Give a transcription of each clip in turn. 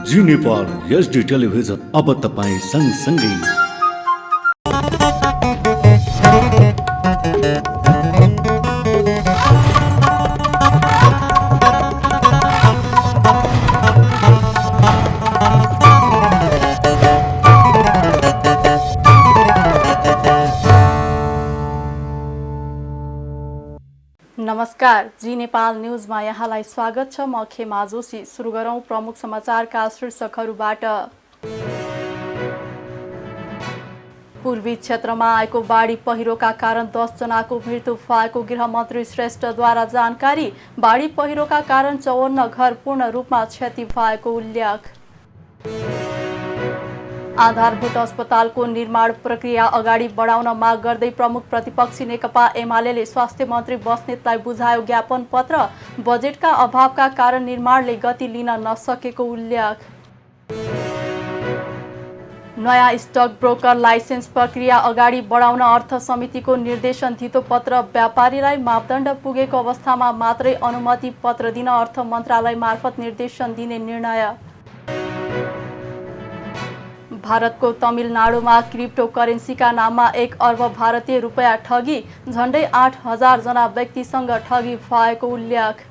जी Nepal HD television अब तपाईं सँगसँगै। नमस्कार, जी नेपाल न्यूजमा यहाँलाई स्वागत छ। म खेमा जोशी। सुरु गरौं प्रमुख समाचारका शीर्षकहरूबाट। पूर्वी क्षेत्रमा आएको बाढी पहिरोका कारण 10 जनाको मृत्यु भएको गृहमन्त्री श्रेष्ठद्वारा जानकारी। बाढी पहिरोका कारण 54 घर पूर्ण रूपमा क्षति भएको उल्लेख। आधारभूत अस्पतालको निर्माण प्रक्रिया अगाडि बढाउन माग गर्दै प्रमुख प्रतिपक्षी नेकपा एमाले स्वास्थ्य मन्त्री बस्नेतलाई बुझायो ज्ञापन पत्र। बजेटका अभावका कारण निर्माणले गति लिन नसकेको उल्लेख। नयाँ स्टक ब्रोकर लाइसेन्स प्रक्रिया अगाडि बढाउन अर्थ समितिको निर्देशन धितो पत्र। व्यापारीलाई मापदण्ड पुगेको अवस्थामा मात्रै अनुमति पत्र दिन अर्थ मन्त्रालय मार्फत निर्देशन दिने निर्णय। भारतको तमिलनाडुमा क्रिप्टो करेन्सीका नाममा 1 अर्ब भारतीय रुपैयाँ ठगी। झण्डै 8,000 जना व्यक्तिसँग ठगी भएको उल्लेख।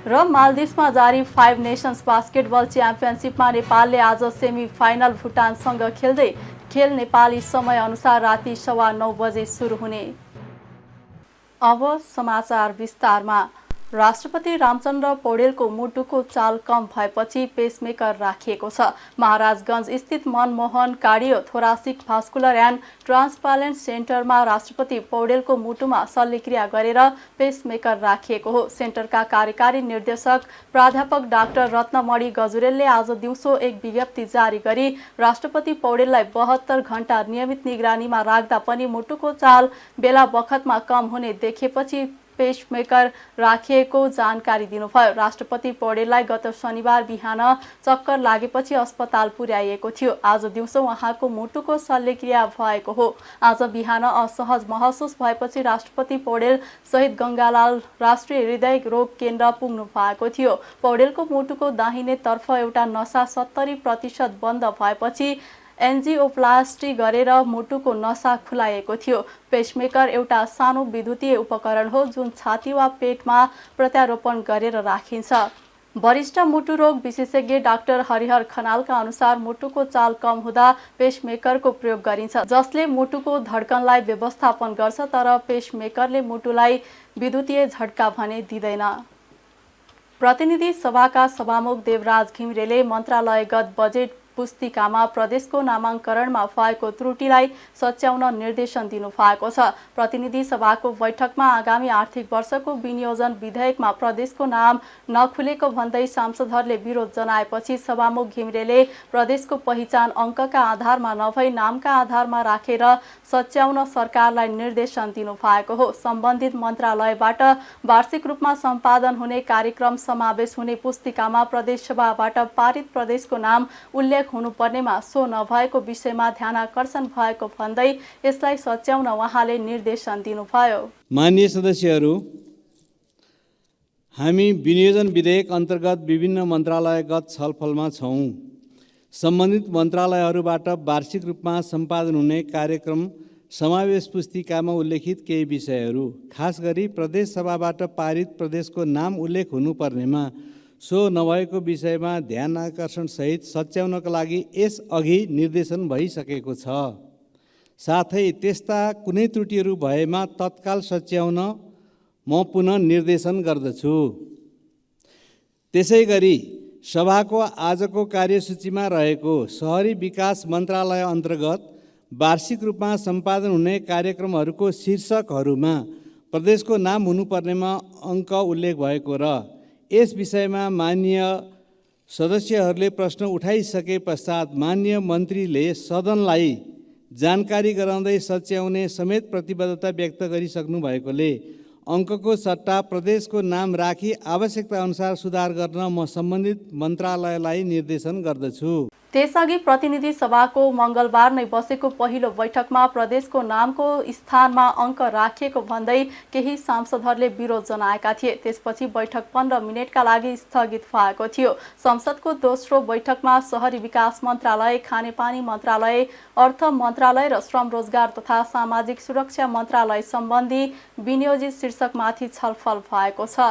र मालदिभ्समा जारी 5 नेसन्स बास्केटबल च्याम्पियनसिपमा नेपालले आज सेमी फाइनल भुटानसँग खेल्दै। खेल नेपाली समय अनुसार राति 9:15 बजे सुरु हुने। अब समाचार विस्तारमा। राष्ट्रपति रामचन्द्र पौडेलको मुटुको चाल कम भएपछि पेसमेकर राखिएको छ। महाराजगञ्ज स्थित Manmohan cardio thoracic vascular and transplant सेन्टरमा राष्ट्रपति पौडेलको मुटुमा शल्यक्रिया गरेर पेसमेकर राखिएको हो। सेन्टरका कार्यकारी निर्देशक प्राध्यापक डाक्टर रत्नमणि गजुरेलले आज दिउँसो एक विज्ञप्ति जारी गरी राष्ट्रपति पौडेललाई 72 घण्टा नियमित निगरानीमा राख्दा पनि मुटुको चाल बेला बखतमा कम हुने देखेपछि पेसमेकर राखिएको जानकारी दिनुभयो। राष्ट्रपति पौडेललाई गत शनिबार बिहान चक्कर लागेपछि अस्पताल पुर्याइएको थियो। आज दिउँसो उहाँको मुटुको शल्यक्रिया भएको हो। आज बिहान असहज महसुस भएपछि राष्ट्रपति पौडेल सहित गङ्गालाल राष्ट्रिय हृदय रोग केन्द्र पुग्नु भएको थियो। पौडेलको मुटुको दाहिने तर्फ एउटा नसा 70% बन्द भएपछि एन्जियोप्लास्टी गरेर मुटुको नसा खुलाएको थियो। पेसमेकर एउटा सानो विद्युतीय उपकरण हो जुन छाती वा पेटमा प्रत्यारोपण गरेर राखिन्छ। वरिष्ठ मुटु रोग विशेषज्ञ डाक्टर हरिहर खनालका अनुसार मुटुको चाल कम हुँदा पेसमेकरको प्रयोग गरिन्छ, जसले मुटुको धड्कनलाई व्यवस्थापन गर्छ, तर पेसमेकरले मुटुलाई विद्युतीय झट्का भने दिँदैन। प्रतिनिधि सभाका सभामुख देवराज घिमिरेले मन्त्रालयगत बजेट पुस्तिकामा प्रदेशको नामाङ्करणमा भएको त्रुटिलाई सच्याउन निर्देशन दिनुभएको छ। प्रतिनिधि सभाको बैठकमा आगामी आर्थिक वर्षको विनियोजन विधेयकमा प्रदेशको नाम नखुलेको भन्दै सांसदहरूले विरोध जनाएपछि सभामुख घिमिरेले प्रदेशको पहिचान अङ्कका आधारमा नभई नामका आधारमा राखेर सच्याउन सरकारलाई निर्देशन दिनुभएको हो। सम्बन्धित मन्त्रालयबाट वार्षिक रूपमा सम्पादन हुने कार्यक्रम समावेश हुने पुस्तिकामा प्रदेशसभाबाट पारित प्रदेशको नाम उल्लेख हुनुपर्नेमा सो नभएको विषयमा ध्यानाकर्षण भएको भन्दै यसलाई सच्याउन उहाँले निर्देशन दिनुभयो। माननीय सदस्यहरू, हामी विनियोजन विधेयक अन्तर्गत विभिन्न मन्त्रालयगत छलफलमा छौँ। सम्बन्धित मन्त्रालयहरूबाट वार्षिक रूपमा सम्पादन हुने कार्यक्रम समावेश पुस्तिकामा उल्लेखित केही विषयहरू, खास गरी प्रदेश सभाबाट पारित प्रदेशको नाम उल्लेख हुनुपर्नेमा सो नभएको विषयमा ध्यान आकर्षण सहित सच्याउनका लागि यसअघि निर्देशन भइसकेको छ। साथै त्यस्ता कुनै त्रुटिहरू भएमा तत्काल सच्याउन म पुनः निर्देशन गर्दछु। त्यसैगरी सभाको आजको कार्यसूचीमा रहेको शहरी विकास मन्त्रालय अन्तर्गत वार्षिक रूपमा सम्पादन हुने कार्यक्रमहरूको शीर्षकहरूमा प्रदेशको नाम हुनुपर्नेमा अङ्क उल्लेख भएको र यस विषयमा माननीय सदस्यहरूले प्रश्न उठाइसके पश्चात माननीय मन्त्रीले सदनलाई जानकारी गराउँदै सच्याउने समेत प्रतिबद्धता व्यक्त गरिसक्नु भएकोले अङ्कको सट्टा प्रदेशको नाम राखी आवश्यकता अनुसार सुधार गर्न म सम्बन्धित मन्त्रालयलाई निर्देशन गर्दछु। त्यसअघि प्रतिनिधि सभाको मङ्गलबार नै बसेको पहिलो बैठकमा प्रदेशको नामको स्थानमा अङ्क राखिएको भन्दै केही सांसदहरूले विरोध जनाएका थिए। त्यसपछि बैठक 15 मिनेटका लागि स्थगित भएको थियो। संसदको दोस्रो बैठकमा शहरी विकास मन्त्रालय, खानेपानी मन्त्रालय, अर्थ मन्त्रालय र श्रम रोजगार तथा सामाजिक सुरक्षा मन्त्रालय सम्बन्धी विनियोजित शीर्षकमाथि छलफल भएको छ।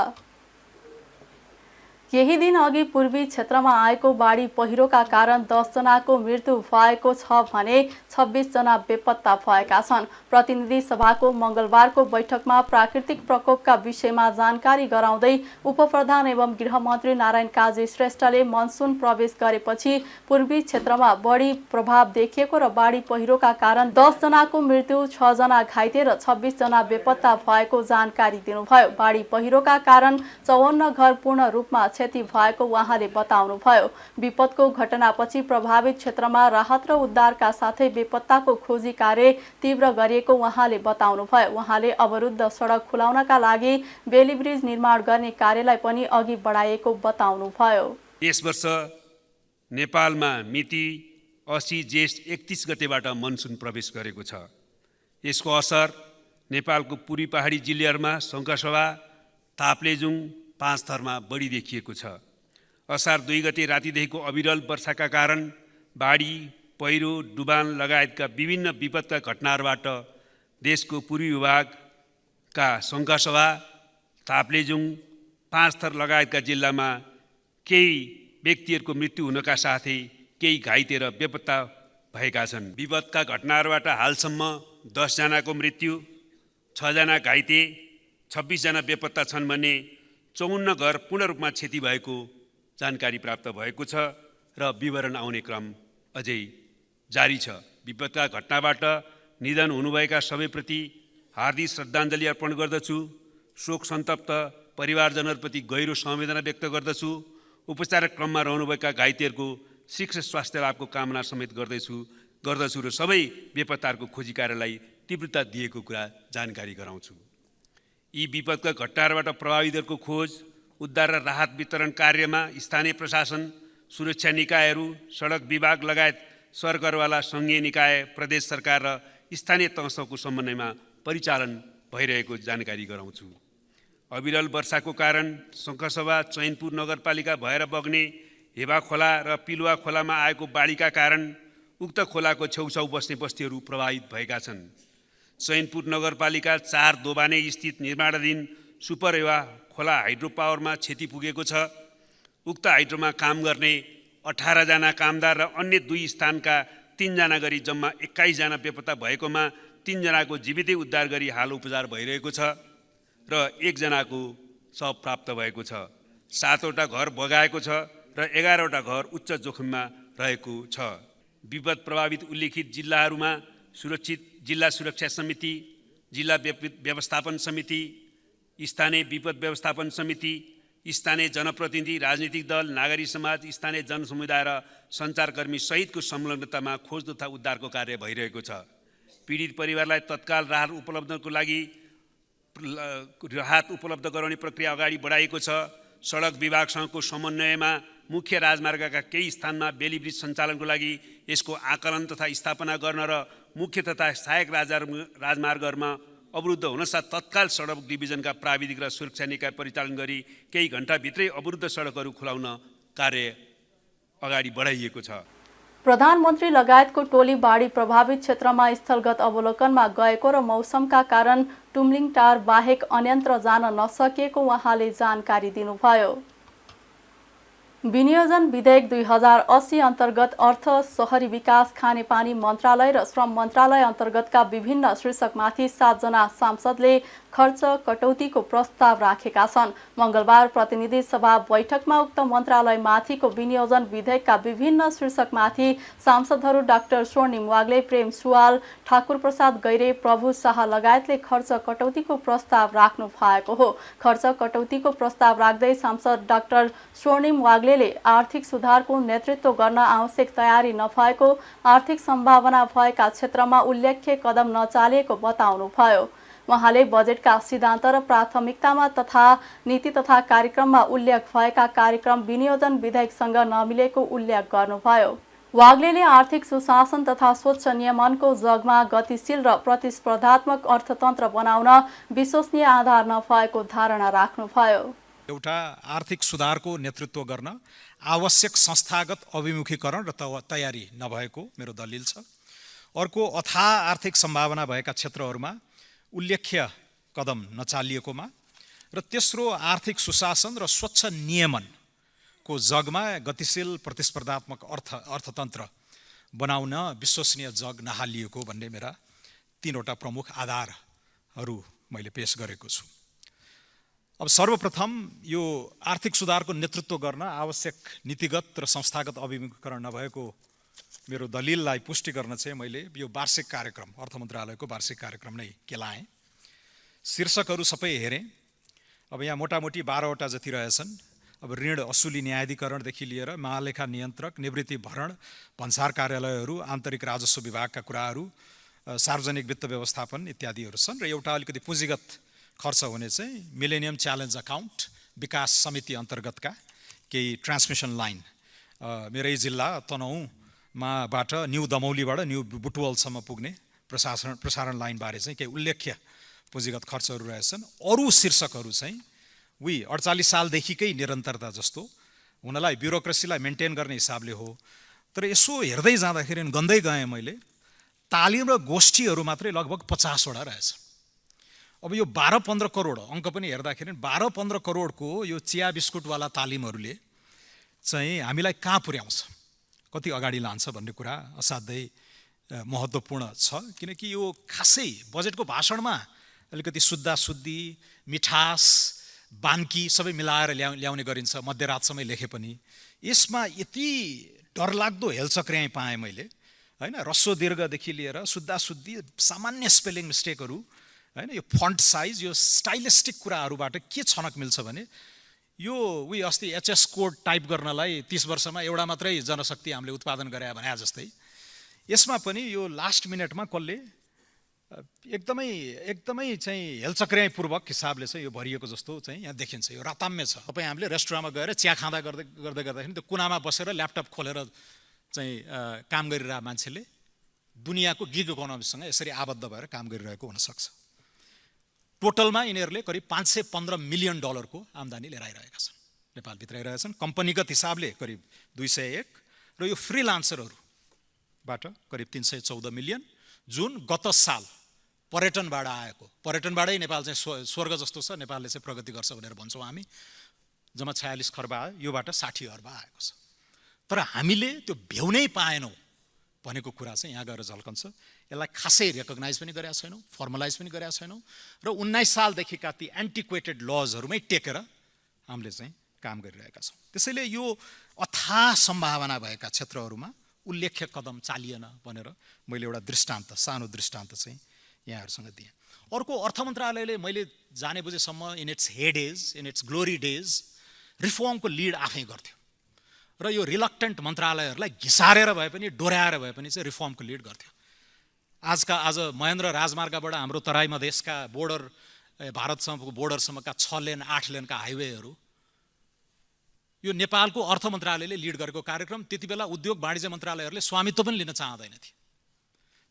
केही दिन अघि पूर्वी क्षेत्रमा आएको बाढी पहिरोका कारण 10 जनाको मृत्यु भएको छ भने 26 जना बेपत्ता भएका छन्। प्रतिनिधि सभाको मङ्गलबारको बैठकमा प्राकृतिक प्रकोपका विषयमा जानकारी गराउँदै उपप्रधान एवं गृहमन्त्री नारायण काजी श्रेष्ठले मनसुन प्रवेश गरेपछि पूर्वी क्षेत्रमा बढी प्रभाव देखिएको र बाढी पहिरोका कारण 10 जनाको मृत्यु, 6 जना घाइते र 26 जना बेपत्ता भएको जानकारी दिनुभयो। बाढी पहिरोका कारण 54 घर पूर्ण रूपमा क्षति भएको उहाँले बताउनुभयो। विपदको घटनापछि प्रभावित क्षेत्रमा राहत र उद्धारका साथै बेपत्ताको खोजी कार्य तीव्र गरिएको उहाँले बताउनुभयो। उहाँले अवरुद्ध सडक खुलाउनका लागि बेली ब्रिज निर्माण गर्ने कार्यलाई पनि अघि बढाइएको बताउनुभयो। यस वर्ष नेपालमा मिति 80 जेठ 31 गतेबाट मनसुन प्रवेश गरेको छ। यसको असर नेपालको पूर्वी पहाडी जिल्लाहरूमा सङ्खसभा, ताप्लेजुङ, पाँचथरमा बढी देखिएको छ। असार 2 गते रातिदेखिको अविरल वर्षाका कारण बाढी, पहिरो, डुबान लगायतका विभिन्न विपदका घटनाहरूबाट देशको पूर्वी विभागका सङ्खसभा, ताप्लेजुङ, पाँचथर लगायतका जिल्लामा केही व्यक्तिहरूको मृत्यु हुनका साथै केही घाइते र बेपत्ता भएका छन्। विपदका घटनाहरूबाट हालसम्म 10 जनाको मृत्यु, 6 जना घाइते, 26 जना बेपत्ता छन् भने 54 घर पूर्ण रूपमा क्षति भएको जानकारी प्राप्त भएको छ र विवरण आउने क्रम अझै जारी छ। विपदका घटनाबाट निधन हुनुभएका सबैप्रति हार्दिक श्रद्धाञ्जली अर्पण गर्दछु। शोक सन्तप्त परिवारजनहरूप्रति गहिरो संवेदना व्यक्त गर्दछु। उपचार क्रममा रहनुभएका घाइतेहरूको शीघ्र स्वास्थ्य लाभको कामना समेत गर्दछु र सबै बेपत्ताहरूको खोजी कार्यलाई तीव्रता दिएको कुरा जानकारी गराउँछु। यी विपदका घटनाहरूबाट प्रभावितहरूको खोज, उद्धार र राहत वितरण कार्यमा स्थानीय प्रशासन, सुरक्षा निकायहरू, सडक विभाग लगायत सरकारवाला सङ्घीय निकाय, प्रदेश सरकार र स्थानीय तहको समन्वयमा परिचालन भइरहेको जानकारी गराउँछु। अविरल वर्षाको कारण शङ्खसभा, चैनपुर नगरपालिका भएर बग्ने हेबा खोला र पिलुवा खोलामा आएको बाढीका कारण उक्त खोलाको छेउछाउ बस्ने बस्तीहरू प्रभावित भएका छन्। चैनपुर नगरपालिका 4 दोबाने स्थित निर्माणाधीन सुपर हेवा खोला हाइड्रो पावरमा क्षति पुगेको छ। उक्त हाइड्रोमा काम गर्ने 18 जना कामदार र अन्य 2 स्थानका 3 जना गरी जम्मा 21 जना बेपत्ता भएकोमा 3 जनाको जीवितै उद्धार गरी हाल उपचार भइरहेको छ र 1 जनाको शव प्राप्त भएको छ। 7 वटा घर बगाएको छ र 11 वटा घर उच्च जोखिममा रहेको छ। विपद प्रभावित उल्लेखित जिल्लाहरूमा जिल्ला सुरक्षा समिति, जिल्ला व्यवस्थापन समिति, स्थानीय विपद व्यवस्थापन समिति, स्थानीय जनप्रतिनिधि, राजनीतिक दल, नागरिक समाज, स्थानीय जनसमुदाय र सञ्चारकर्मी सहितको संलग्नतामा खोज तथा उद्धारको कार्य भइरहेको छ। पीडित परिवारलाई तत्काल राहत उपलब्ध गराउने प्रक्रिया अगाडि बढाइएको छ। सडक विभागसँगको समन्वयमा मुख्य राजमार्गका केही स्थानमा बेली ब्रिज सञ्चालनको लागि यसको आकलन तथा स्थापना गर्न र मुख्य तथा सहायक राजमार्गहरूमा अवरुद्ध हुनसाथ तत्काल सडक डिभिजनका प्राविधिक र सुरक्षा निकाय परिचालन गरी केही घण्टाभित्रै अवरुद्ध सडकहरू खुलाउन कार्य अगाडि बढाइएको छ। प्रधानमन्त्री लगायतको टोली बाढी प्रभावित क्षेत्रमा स्थलगत अवलोकनमा गएको र मौसमका कारण टुम्लिङ टार बाहेक अन्यत्र जान नसकेको उहाँले जानकारी दिनुभयो। विनियोजन विधेयक 2080 अन्तर्गत अर्थ, शहरी विकास, खानेपानी मन्त्रालय र श्रम मन्त्रालय अन्तर्गतका विभिन्न शीर्षकमाथि 7 जना सांसदले खर्च कटौतीको प्रस्ताव राखेका छन्। मङ्गलबार प्रतिनिधि सभा बैठकमा उक्त मन्त्रालयमाथिको विनियोजन विधेयकका विभिन्न शीर्षकमाथि सांसदहरू डाक्टर स्वर्णिम वाग्ले, प्रेम सुवाल, ठाकुर प्रसाद गैरे, प्रभु शाह लगायतले खर्च कटौतीको प्रस्ताव राख्नु भएको हो। खर्च कटौतीको प्रस्ताव राख्दै सांसद डाक्टर स्वर्णिम वाग्लेले आर्थिक सुधारको नेतृत्व गर्न आवश्यक तयारी नभएको, आर्थिक सम्भावना भएका क्षेत्रमा उल्लेख्य कदम नचालिएको बताउनुभयो। उहाँले बजेटका सिद्धान्त र प्राथमिकतामा तथा नीति तथा कार्यक्रममा उल्लेख भएका कार्यक्रम विनियोजन विधेयकसँग नमिलेको उल्लेख गर्नुभयो। वाग्लेले आर्थिक सुशासन तथा स्वच्छ नियमनको जगमा गतिशील र प्रतिस्पर्धात्मक अर्थतन्त्र बनाउन विश्वसनीय आधार नभएको धारणा राख्नुभयो। एउटा आर्थिक सुधारको नेतृत्व गर्न आवश्यक संस्थागत अभिमुखीकरण र तयारी नभएको मेरो दलिल छ। अर्को, अथाह आर्थिक सम्भावना भएका क्षेत्रहरूमा उल्लेख्य कदम नचालिएकोमा र तेस्रो, आर्थिक सुशासन र स्वच्छ नियमनको जगमा गतिशील प्रतिस्पर्धात्मक अर्थतन्त्र बनाउन विश्वसनीय जग नहालिएको भन्ने मेरा तीनवटा प्रमुख आधारहरू मैले पेश गरेको छु। अब सर्वप्रथम यो आर्थिक सुधारको नेतृत्व गर्न आवश्यक नीतिगत र संस्थागत अभिमुखीकरण नभएको मेरो दलिललाई पुष्टि गर्न चाहिँ मैले यो वार्षिक कार्यक्रम, अर्थ मन्त्रालयको वार्षिक कार्यक्रम नै केलाएँ। शीर्षकहरू सबै हेरेँ। अब यहाँ मोटामोटी 12वटा जति रहेछन्। अब ऋण असुली न्यायाधिकरणदेखि लिएर महालेखा नियन्त्रक, निवृत्ति भरण, भन्सार कार्यालयहरू, आन्तरिक राजस्व विभागका कुराहरू, सार्वजनिक वित्त व्यवस्थापन इत्यादिहरू छन्। र एउटा अलिकति पुँजीगत खर्च हुने चाहिँ मिलेनियम च्यालेन्ज अकाउन्ट विकास समिति अन्तर्गतका केही ट्रान्समिसन लाइन मेरै जिल्ला तनहुँबाट न्यू दमौलीबाट न्यू बुटवलसम्म पुग्ने प्रसारण लाइनबारे चाहिँ केही उल्लेख्य पुँजीगत खर्चहरू रहेछन्। अरू शीर्षकहरू चाहिँ 48 सालदेखिकै निरन्तरता जस्तो हुनलाई ब्युरोक्रेसीलाई मेन्टेन गर्ने हिसाबले हो। तर यसो हेर्दै जाँदाखेरि गन्दै गएँ मैले, तालिम र गोष्ठीहरू मात्रै लगभग 50वटा रहेछन्। अब यो 12-15 करोड अङ्क पनि हेर्दाखेरि 12-15 करोडको यो चिया बिस्कुटवाला तालिमहरूले चाहिँ हामीलाई कहाँ पुर्याउँछ, कति अगाडि लान्छ भन्ने कुरा असाध्यै महत्त्वपूर्ण छ। किनकि यो खासै बजेटको भाषणमा अलिकति शुद्धाशुद्धि, मिठास, बान्की सबै मिलाएर ल्याउने गरिन्छ। मध्यरातसम्म लेखे पनि यसमा यति डरलाग्दो हेलचक्र्याइ पाएँ मैले, होइन। रस्व दीर्घदेखि लिएर शुद्धाशुद्धि, सामान्य स्पेलिङ मिस्टेकहरू, होइन। यो फन्ट साइज, यो स्टाइलिस्टिक कुराहरूबाट के छनक मिल्छ भने यो अस्ति एचएस कोड टाइप गर्नलाई 30 वर्षमा एउटा मात्रै जनशक्ति हामीले उत्पादन गरे भने जस्तै यसमा पनि यो लास्ट मिनटमा कसले एकदमै चाहिँ हेलचक्र्याइपूर्वक हिसाबले चाहिँ यो भरिएको जस्तो चाहिँ यहाँ देखिन्छ। यो राताम्य छ। तपाईँ हामीले रेस्टुरेन्टमा गएर चिया खाँदा गर्दाखेरि त्यो कुनामा बसेर ल्यापटप खोलेर चाहिँ काम गरिरहेको मान्छेले दुनियाँको गिग इकोनोमीसँग यसरी आबद्ध भएर काम गरिरहेको हुनसक्छ। टोटलमा यिनीहरूले करिब $515 मिलियन को आम्दानी लिएर आइरहेका छन्, नेपालभित्र आइरहेछन्। कम्पनीगत हिसाबले करिब 201 र यो फ्रिलान्सरहरूबाट करिब 314 मिलियन, जुन गत साल पर्यटनबाट आएको, पर्यटनबाटै नेपाल चाहिँ स्वर्ग जस्तो छ, नेपालले चाहिँ प्रगति गर्छ भनेर भन्छौँ हामी। जम्मा 46 खर्ब आयो, योबाट 60 अर्ब आएको छ। तर हामीले त्यो भ्याउनै पाएनौँ भनेको कुरा चाहिँ यहाँ गएर झल्कन्छ। यसलाई खासै रेकग्नाइज पनि गरेका छैनौँ, फर्मलाइज पनि गरेका छैनौँ र 19 सालदेखिका ती एन्टिक्वेटेड लजहरूमै टेकेर हामीले चाहिँ काम गरिरहेका छौँ। त्यसैले यो अथाह सम्भावना भएका क्षेत्रहरूमा उल्लेख्य कदम चालिएन भनेर मैले एउटा दृष्टान्त, सानो दृष्टान्त चाहिँ यहाँहरूसँग दिएँ। अर्को, अर्थ मन्त्रालयले मैले जाने बुझेसम्म in its heydays, in its glory days रिफर्मको लिड आफै गर्थ्यो र यो रिलक्टेन्ट मन्त्रालयहरूलाई घिसारेर भए पनि, डोर्याएर भए पनि चाहिँ रिफर्मको लिड गर्थ्यो। आज महेन्द्र राजमार्गबाट हाम्रो तराई मधेसका बोर्डर, भारतसँगको बोर्डरसम्मका 6 लेन 8 लेनका हाइवेहरू यो नेपालको अर्थ मन्त्रालयले लिड गरेको कार्यक्रम। त्यति बेला उद्योग वाणिज्य मन्त्रालयहरूले स्वामित्व पनि लिन चाहँदैनथे।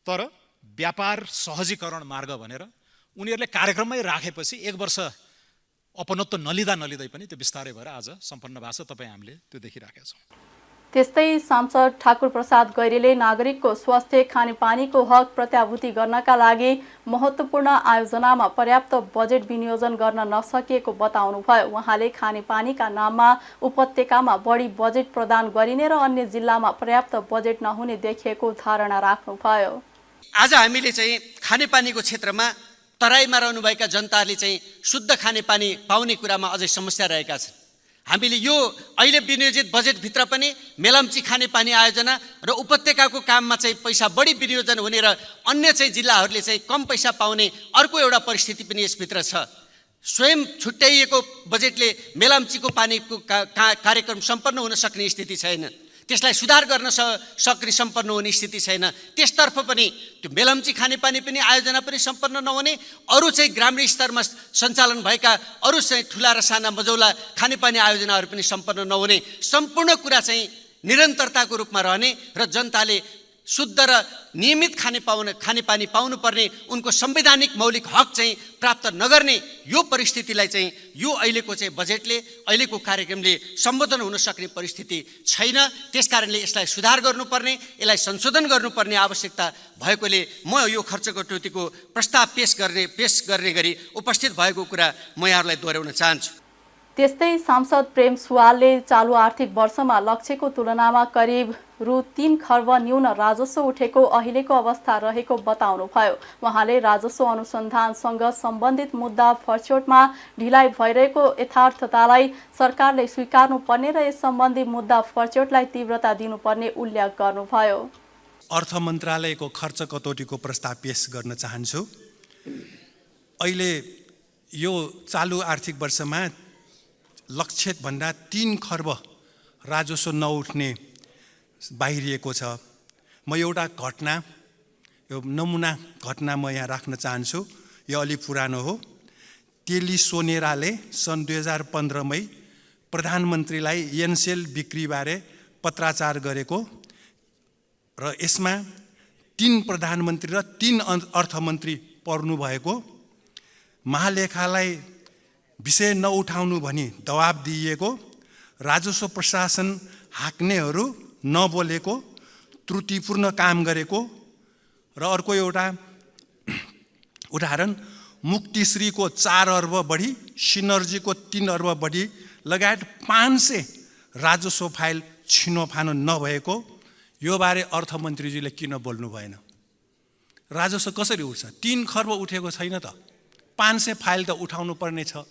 तर व्यापार सहजीकरण मार्ग भनेर उनीहरूले कार्यक्रममै राखेपछि 1 वर्ष अपनत्व नलिँदै पनि त्यो बिस्तारै भएर आज सम्पन्न भएको छ। तपाईँ हामीले त्यो देखिराखेका छौँ। त्यस्तै सांसद ठाकुर प्रसाद गैरेले नागरिकको स्वास्थ्य, खानेपानीको हक प्रत्याभूति गर्नका लागि महत्त्वपूर्ण आयोजनामा पर्याप्त बजेट विनियोजन गर्न नसकिएको बताउनुभयो। उहाँले खानेपानीका नाममा उपत्यकामा बढी बजेट प्रदान गरिने र अन्य जिल्लामा पर्याप्त बजेट नहुने देखिएको धारणा राख्नुभयो। आज हामीले चाहिँ खानेपानीको क्षेत्रमा तराईमा रहनुभएका जनताहरूले चाहिँ शुद्ध खानेपानी पाउने कुरामा अझै समस्या रहेका छन्। हामीले यो अहिले विनियोजित बजेटभित्र पनि मेलम्ची खानेपानी आयोजना र उपत्यकाको काममा चाहिँ पैसा बढी विनियोजन हुने र अन्य चाहिँ जिल्लाहरूले चाहिँ कम पैसा पाउने अर्को एउटा परिस्थिति पनि यसभित्र छ। स्वयं छुट्याइएको बजेटले मेलम्चीको पानीको कार्यक्रम सम्पन्न हुन सक्ने स्थिति छैन। त्यसलाई सुधार गर्न सक्ने सम्पन्न हुने स्थिति छैन। त्यसतर्फ पनि त्यो मेलम्ची खानेपानी पनि आयोजना पनि सम्पन्न नहुने, अरू चाहिँ ग्रामीण स्तरमा सञ्चालन भएका अरू चाहिँ ठुला र साना मझौला खानेपानी आयोजनाहरू पनि सम्पन्न नहुने, सम्पूर्ण कुरा चाहिँ निरन्तरताको रूपमा रहने र जनताले शुद्ध र नियमित खानेपानी पाउनुपर्ने उनको संवैधानिक मौलिक हक चाहिँ प्राप्त नगर्ने यो परिस्थितिलाई चाहिँ यो अहिलेको चाहिँ बजेटले, अहिलेको कार्यक्रमले सम्बोधन हुन सक्ने परिस्थिति छैन। त्यसकारणले यसलाई सुधार गर्नुपर्ने, यसलाई संशोधन गर्नुपर्ने आवश्यकता भएकोले म यो खर्च कटौतीको प्रस्ताव पेश गर्ने गरी उपस्थित भएको कुरा म यहाँहरूलाई दोहोऱ्याउन चाहन्छु। त्यस्तै सांसद प्रेम सुवालले चालु आर्थिक वर्षमा लक्ष्यको तुलनामा करिब रु 3 खर्ब न्यून राजस्व उठेको अहिलेको अवस्था रहेको बताउनुभयो। उहाँले राजस्व अनुसन्धानसँग सम्बन्धित मुद्दा फर्चोटमा ढिलाइ भइरहेको यथार्थतालाई सरकारले स्वीकार्नुपर्ने र यस सम्बन्धी मुद्दा फर्चोटलाई तीव्रता दिनुपर्ने उल्लेख गर्नुभयो। अर्थ मन्त्रालयको खर्च कटौतीको प्रस्ताव पेश गर्न चाहन्छु। अहिले यो चालु आर्थिक वर्षमा लक्षित भन्दा 3 खर्ब राजस्व नउठ्ने बाहिरिएको छ। म एउटा घटना, यो नमुना घटना म यहाँ राख्न चाहन्छु। यो अलि पुरानो हो। तेली सोनेराले सन् 2015 मै प्रधानमन्त्रीलाई एनसेल बिक्रीबारे पत्राचार गरेको र यसमा 3 प्रधानमन्त्री र 3 अर्थमन्त्री पर्नु भएको, महालेखालाई विषय नउठाउनु भनी दबाब दिइएको, राजस्व प्रशासन हाक्नेहरू नबोलेको, त्रुटिपूर्ण काम गरेको र अर्को एउटा उदाहरण मुक्तिश्रीको 4 अर्ब बढी, सिनर्जीको 3 अर्ब बढी लगायत 500 राजस्व फाइल छिनोफानो नभएको। यो बारे अर्थमन्त्रीजीले किन बोल्नु भएन? राजस्व कसरी उठ्छ? 3 खर्ब उठेको छैन त, 500 फाइल त उठाउनु पर्ने छ।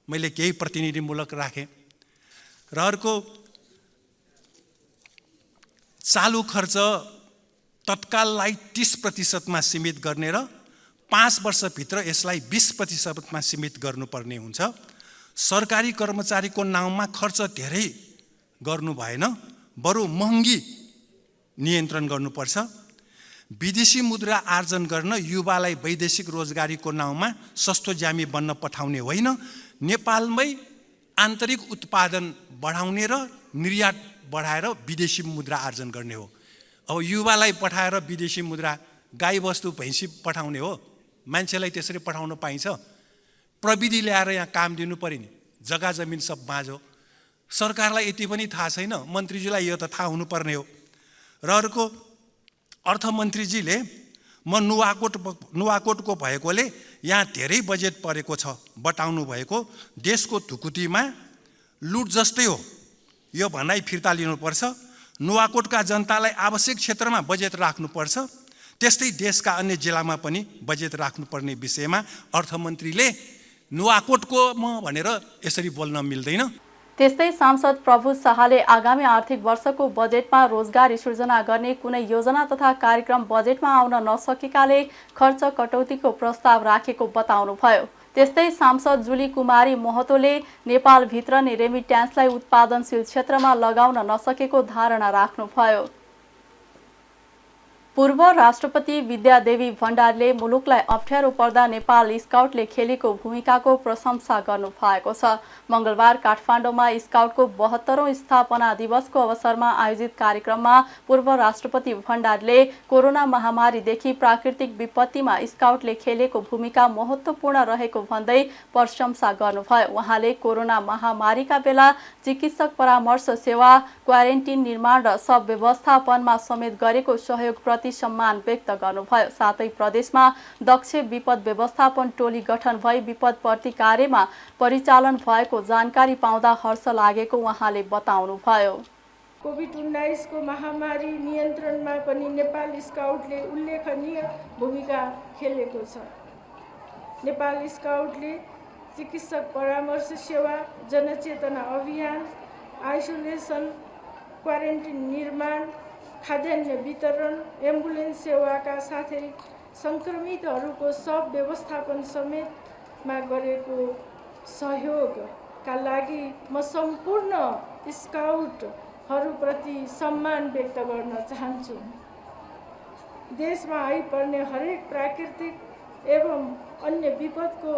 मैले केही प्रतिनिधिमूलक राखेँ। र अर्को चालु खर्च तत्काललाई 30% सीमित गर्ने र 5 वर्षभित्र यसलाई 20% सीमित गर्नुपर्ने हुन्छ। सरकारी कर्मचारीको नाउँमा खर्च धेरै गर्नु भएन, बरु महँगी नियन्त्रण गर्नुपर्छ। विदेशी मुद्रा आर्जन गर्न युवालाई वैदेशिक रोजगारीको नाउँमा सस्तो ज्यामी बन्न पठाउने होइन, नेपालमै आन्तरिक उत्पादन बढाउने र निर्यात बढाएर विदेशी मुद्रा आर्जन गर्ने हो। अब युवालाई पठाएर विदेशी मुद्रा, गाई बस्तु भैँसी पठाउने हो? मान्छेलाई त्यसरी पठाउन पाइन्छ? प्रविधि ल्याएर यहाँ काम दिनु पर्यो नि। जग्गा जमिन सब बाँझो। सरकारलाई यति पनि थाहा छैन, मन्त्रीजीलाई यो त थाहा हुनुपर्ने हो। र अर्को अर्थमन्त्रीजीले म नुवाकोटको भएकोले यहाँ धेरै बजेट परेको छ बताउनु भएको, देशको ढुकुटीमा लुट जस्तै हो यो भनाइ फिर्ता लिनुपर्छ। नुवाकोटका जनतालाई आवश्यक क्षेत्रमा बजेट राख्नुपर्छ, त्यस्तै देशका अन्य जिल्लामा पनि बजेट राख्नुपर्ने विषयमा अर्थमन्त्रीले नुवाकोटको म भनेर यसरी बोल्न मिल्दैन। त्यस्तै सांसद प्रभु शाहले आगामी आर्थिक वर्षको बजेटमा रोजगारी सृजना गर्ने कुनै योजना तथा कार्यक्रम बजेटमा आउन नसकेकाले खर्च कटौतीको प्रस्ताव राखेको बताउनुभयो। त्यस्तै सांसद जुली कुमारी महतोले नेपालभित्र नै रेमिट्यान्सलाई उत्पादनशील क्षेत्रमा लगाउन नसकेको धारणा राख्नुभयो। पूर्व राष्ट्रपति विद्यादेवी भण्डारीले मुलुकलाई अप्ठ्यारो पर्दा नेपाल स्काउटले खेलेको भूमिकाको प्रशंसा गर्नुभएको छ। मंगलबार काठमाडौँमा स्काउटको 72औं स्थापना दिवसको अवसरमा आयोजित कार्यक्रममा पूर्व राष्ट्रपति भण्डारीले कोरोना महामारीदेखि प्राकृतिक विपत्तिमा स्काउटले खेलेको भूमिका महत्त्वपूर्ण रहेको भन्दै प्रशंसा गर्नुभयो। उहाँले कोरोना महामारीका बेला चिकित्सक परामर्श सेवा, क्वारेन्टिन निर्माण र सब व्यवस्थापनमा समेत गरेको सहयोग सम्मान व्यक्त गर्नुभयो। साथै प्रदेशमा दक्ष विपद व्यवस्थापन टोली गठन भई विपद प्रतिकार्यमा परिचालन भएको जानकारी पाउँदा हर्ष लागेको उहाँले बताउनुभयो। कोभिड-19 को महामारी नियन्त्रणमा पनि नेपाल स्काउटले उल्लेखनीय भूमिका खेलेको छ। नेपाल स्काउटले चिकित्सक परामर्श सेवा, जनचेतना अभियान, आइसोलेसन, क्वारेन्टिन निर्माण, खाद्यान्न वितरण, एम्बुलेन्स सेवाका साथै संक्रमितहरूको सब व्यवस्थापन समेतमा गरेको सहयोगका लागि म सम्पूर्ण स्काउट हरूप्रति सम्मान व्यक्त गर्न चाहन्छु। देशमा आइपर्ने हरेक प्राकृतिक एवं अन्य विपदको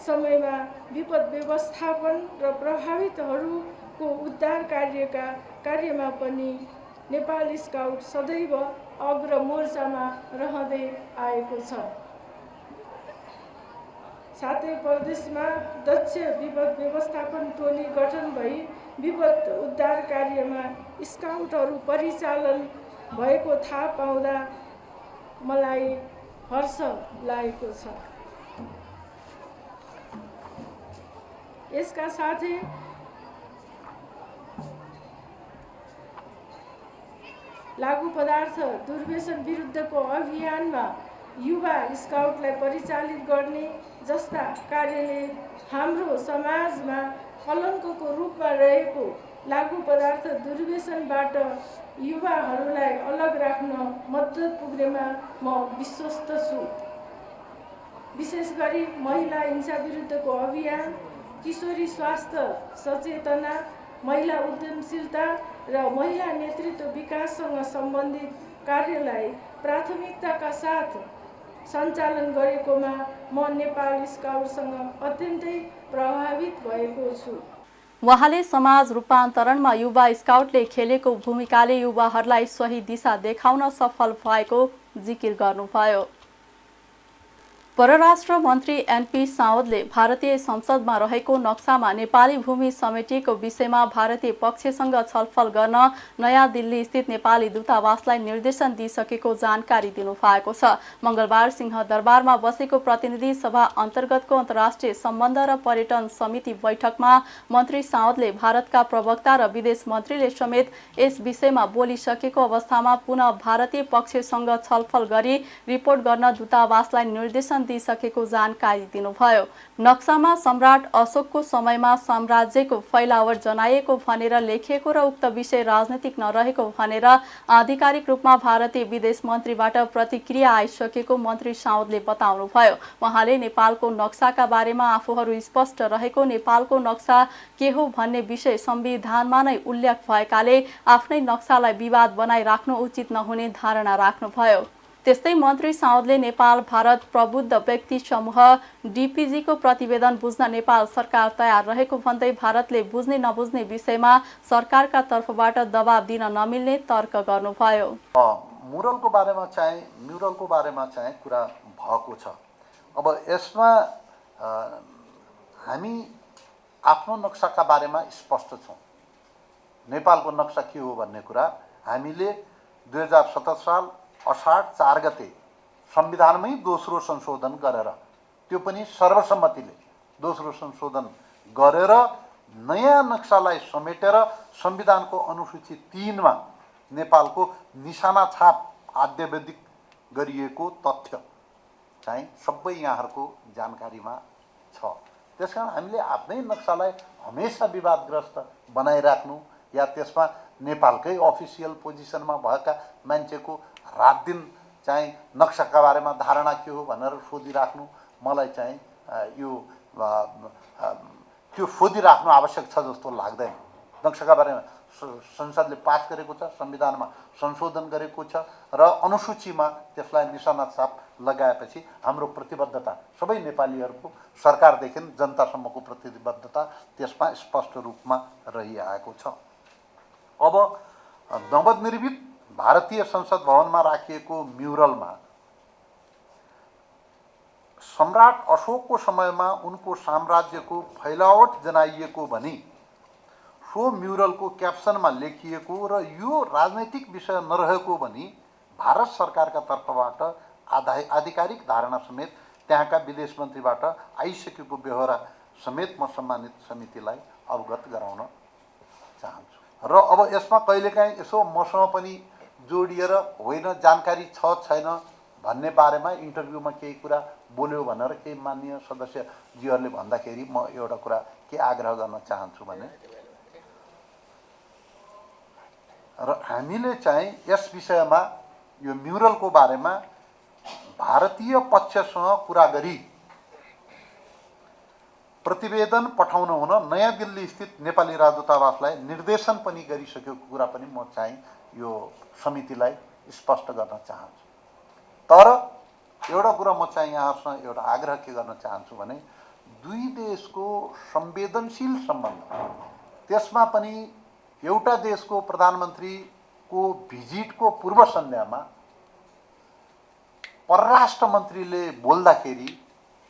समयमा विपद व्यवस्थापन र प्रभावितहरूको उद्धार कार्यमा पनि नेपाल स्काउट सदैव अग्रमोर्चामा रहँदै आएको छ। साथै प्रदेशमा दक्ष विपद व्यवस्थापन टोली गठन भई विपद उद्धार कार्यमा स्काउटहरू परिचालन भएको थाहा पाउँदा मलाई हर्ष लागेको छ। यसका साथै लागू पदार्थ दुर्व्यसन विरुद्धको अभियानमा युवा स्काउटलाई परिचालित गर्ने जस्ता कार्यले हाम्रो समाजमा कलङ्कको रूपमा रहेको लागू पदार्थ दुर्व्यसनबाट युवाहरूलाई अलग राख्न मद्दत पुग्नेमा म विश्वस्त छु। विशेष गरी महिला हिंसा विरुद्धको अभियान, किशोरी स्वास्थ्य सचेतना, महिला उद्यमशीलता र महिला नेतृत्व विकाससँग सम्बन्धित कार्यलाई प्राथमिकताका साथ सञ्चालन गरेकोमा म नेपाल स्काउटसँग अत्यन्तै प्रभावित भएको छु। उहाँले समाज रूपान्तरणमा युवा स्काउटले खेलेको भूमिकाले युवाहरूलाई सही दिशा देखाउन सफल भएको जिकिर गर्नुभयो। परराष्ट्र मन्त्री एनपी साउदले भारतीय संसदमा रहेको नक्सामा नेपाली भूमि समेटिएको विषयमा भारतीय पक्षसँग छलफल गर्न नयाँ दिल्ली स्थित नेपाली दूतावासलाई निर्देशन दिइसकेको जानकारी दिनुभएको छ। मंगलबार सिंहदरबारमा बसेको प्रतिनिधि सभा अन्तर्गतको अन्तर्राष्ट्रिय सम्बन्ध र पर्यटन समिति बैठकमा मन्त्री साउदले भारतका प्रवक्ता र विदेश मन्त्रीले समेत यस विषयमा बोलिसकेको अवस्थामा पुनः भारतीय पक्षसँग छलफल गरी रिपोर्ट गर्न दूतावासलाई निर्देशन दिइसकेको जानकारी दिनुभयो। नक्सामा सम्राट अशोकको समयमा साम्राज्यको फैलावट जनाइएको भनेर लेखिएको र उक्त विषय राजनीतिक नरहेको भनेर आधिकारिक रूपमा भारतीय विदेश मन्त्रीबाट प्रतिक्रिया आइसकेको मन्त्री साउदले बताउनुभयो। उहाँले नेपालको नक्साका बारेमा आफूहरू स्पष्ट रहेको, नेपालको नक्सा के हो भन्ने विषय संविधानमा नै उल्लेख भएकाले आफ्नै नक्सालाई विवाद बनाइराख्नु उचित नहुने धारणा राख्नुभयो। त्यस्तै मन्त्री साउदले नेपाल भारत प्रबुद्ध व्यक्ति समूह डीपीजीको प्रतिवेदन बुझ्न नेपाल सरकार तयार रहेको भन्दै भारतले बुझ्ने नबुझ्ने विषयमा सरकारका तर्फबाट दबाब दिन नमिल्ने तर्क गर्नुभयो। म्युरलको बारेमा चाहिँ कुरा भएको छ। अब यसमा हामी आफ्नो नक्साका बारेमा स्पष्ट छौँ। नेपालको नक्सा के हो भन्ने कुरा हामीले 2017 साल असार 4 गते संविधानमै दोस्रो संशोधन गरेर, त्यो पनि सर्वसम्मतिले दोस्रो संशोधन गरेर नयाँ नक्सालाई समेटेर संविधानको अनुसूची 3 मा नेपालको निशाना छाप आद्यवधिक गरिएको तथ्य चाहिँ सबै यहाँहरूको जानकारीमा छ। त्यसकारण हामीले आफ्नै नक्सालाई हमेसा विवादग्रस्त बनाइराख्नु या त्यसमा नेपालकै अफिसियल पोजिसनमा भएका मान्छेको रात दिन चाहिँ नक्साका बारेमा धारणा के हो भनेर सोधिराख्नु मलाई चाहिँ त्यो सोधिराख्नु आवश्यक छ जस्तो लाग्दैन। नक्साका बारेमा संसदले पास गरेको छ, संविधानमा संशोधन गरेको छ र अनुसूचीमा त्यसलाई निशाना छाप लगाएपछि हाम्रो प्रतिबद्धता, सबै नेपालीहरूको सरकारदेखि जनतासम्मको प्रतिबद्धता त्यसमा स्पष्ट रूपमा रहिआएको छ। अब नवनिर्मित भारतीय संसद भवनमा राखिएको म्युरलमा सम्राट अशोकको समयमा उनको साम्राज्यको फैलावट जनाइएको भनी सो म्युरलको क्याप्सनमा लेखिएको र यो राजनैतिक विषय नरहेको भनी भारत सरकारका तर्फबाट आधिकारिक धारणा समेत त्यहाँका विदेश मन्त्रीबाट आइसकेको व्यवहार समेत म सम्मानित समितिलाई अवगत गराउन चाहन्छु। र अब यसमा कहिलेकाहीँ यसो मसँग पनि जोडिएर होइन जानकारी छ छैन भन्ने बारेमा इन्टरभ्यूमा केही कुरा बोल्यो भनेर केही माननीय सदस्यजीहरूले भन्दाखेरि म एउटा कुरा के आग्रह गर्न चाहन्छु भने र हामीले चाहिँ यस विषयमा यो म्युरलको बारेमा भारतीय पक्षसँग कुरा गरी प्रतिवेदन पठाउन हुन नयाँ दिल्ली स्थित नेपाली राजदूतावासलाई निर्देशन पनि गरिसकेको कुरा पनि म चाहिँ यो समितिलाई स्पष्ट गर्न चाहन्छु। तर एउटा कुरा म चाहिँ यहाँसँग एउटा आग्रह के गर्न चाहन्छु भने दुई देशको संवेदनशील सम्बन्ध, त्यसमा पनि एउटा देशको प्रधानमन्त्रीको भिजिटको पूर्व सन्ध्यामा परराष्ट्र मन्त्रीले बोल्दाखेरि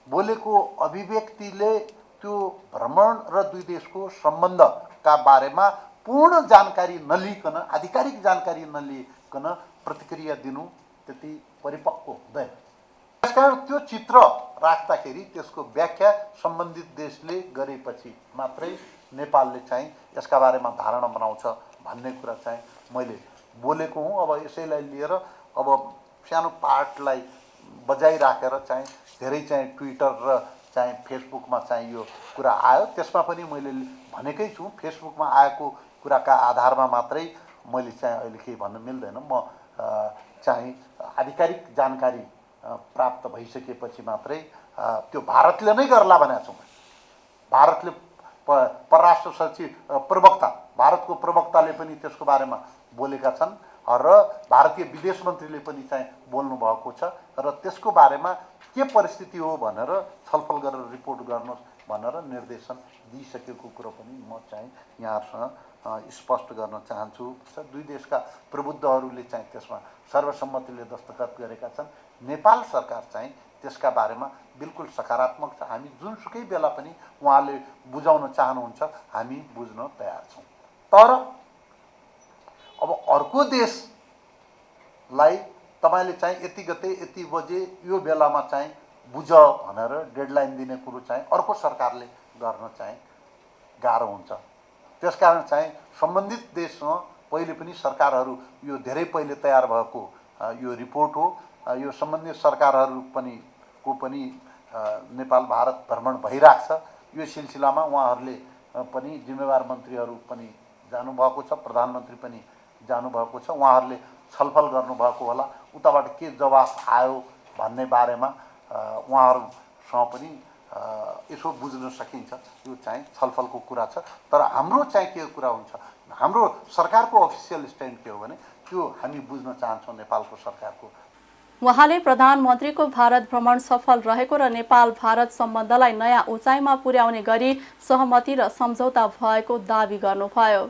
बोलेको अभिव्यक्तिले त्यो भ्रमण र दुई देशको सम्बन्धका बारेमा पूर्ण जानकारी नलिकन, आधिकारिक जानकारी नलिकन प्रतिक्रिया दिनु त्यति परिपक्व हुँदैन। त्यसकारण त्यो चित्र राख्दाखेरि त्यसको व्याख्या सम्बन्धित देशले गरेपछि मात्रै नेपालले चाहिँ यसका बारेमा धारणा बनाउँछ भन्ने कुरा चाहिँ मैले बोलेको हुँ। अब यसैलाई लिएर अब सानो पार्टलाई बजाइराखेर चाहिँ धेरै चाहिँ ट्विटर र चाहिँ फेसबुकमा चाहिँ यो कुरा आयो। त्यसमा पनि मैले भनेकै छु, फेसबुकमा आएको कुराका आधारमा मात्रै मैले चाहिँ अहिले केही भन्न मिल्दैन। म चाहिँ आधिकारिक जानकारी प्राप्त भइसकेपछि मात्रै त्यो भारतले नै गर्ला भनेको छु। भारतले परराष्ट्र सचिव प्रवक्ता, भारतको प्रवक्ताले पनि त्यसको बारेमा बोलेका छन् र भारतीय विदेश मन्त्रीले पनि चाहिँ बोल्नु भएको छ र त्यसको बारेमा के परिस्थिति हो भनेर छलफल गरेर रिपोर्ट गर्नुहोस् भनेर निर्देशन दिइसकेको कुरो पनि म चाहिँ यहाँहरूसँग स्पष्ट गर्न चाहन्छु। दुई देशका प्रबुद्धहरूले चाहिँ त्यसमा सर्वसम्मतिले दस्तखत गरेका छन्। नेपाल सरकार चाहिँ त्यसका बारेमा बिल्कुल सकारात्मक छ। हामी जुनसुकै बेला पनि उहाँले बुझाउन चाहनुहुन्छ हामी बुझ्न तयार छौँ। तर अब अर्को देशलाई तपाईँले चाहिँ यति गते यति बजे यो बेलामा चाहिँ बुझ भनेर डेडलाइन दिने कुरो चाहिँ अर्को सरकारले गर्न चाहिँ गाह्रो हुन्छ। त्यसकारण चाहिँ सम्बन्धित देशसँग पहिले पनि सरकारहरू यो धेरै पहिले तयार भएको यो रिपोर्ट हो। यो सम्बन्धित सरकारहरू पनि नेपाल भारत भ्रमण भइरहेको छ। यो सिलसिलामा उहाँहरूले पनि जिम्मेवार मन्त्रीहरू पनि जानुभएको छ, प्रधानमन्त्री पनि जानुभएको छ। उहाँहरूले छलफल गर्नुभएको होला, उताबाट के जवाफ आयो भन्ने बारेमा उहाँहरूसँग पनि यसो बुझ्न सकिन्छ। यो चाहिँ छलफलको कुरा छ। तर हाम्रो चाहिँ के कुरा हुन्छ, हाम्रो सरकारको अफिसियल स्ट्यान्ड के हो भने त्यो हामी बुझ्न चाहन्छौँ नेपालको सरकारको। उहाँले प्रधानमन्त्रीको भारत भ्रमण सफल रहेको र नेपाल भारत सम्बन्धलाई नयाँ उचाइमा पुर्याउने गरी सहमति र सम्झौता भएको दावी गर्नुभयो।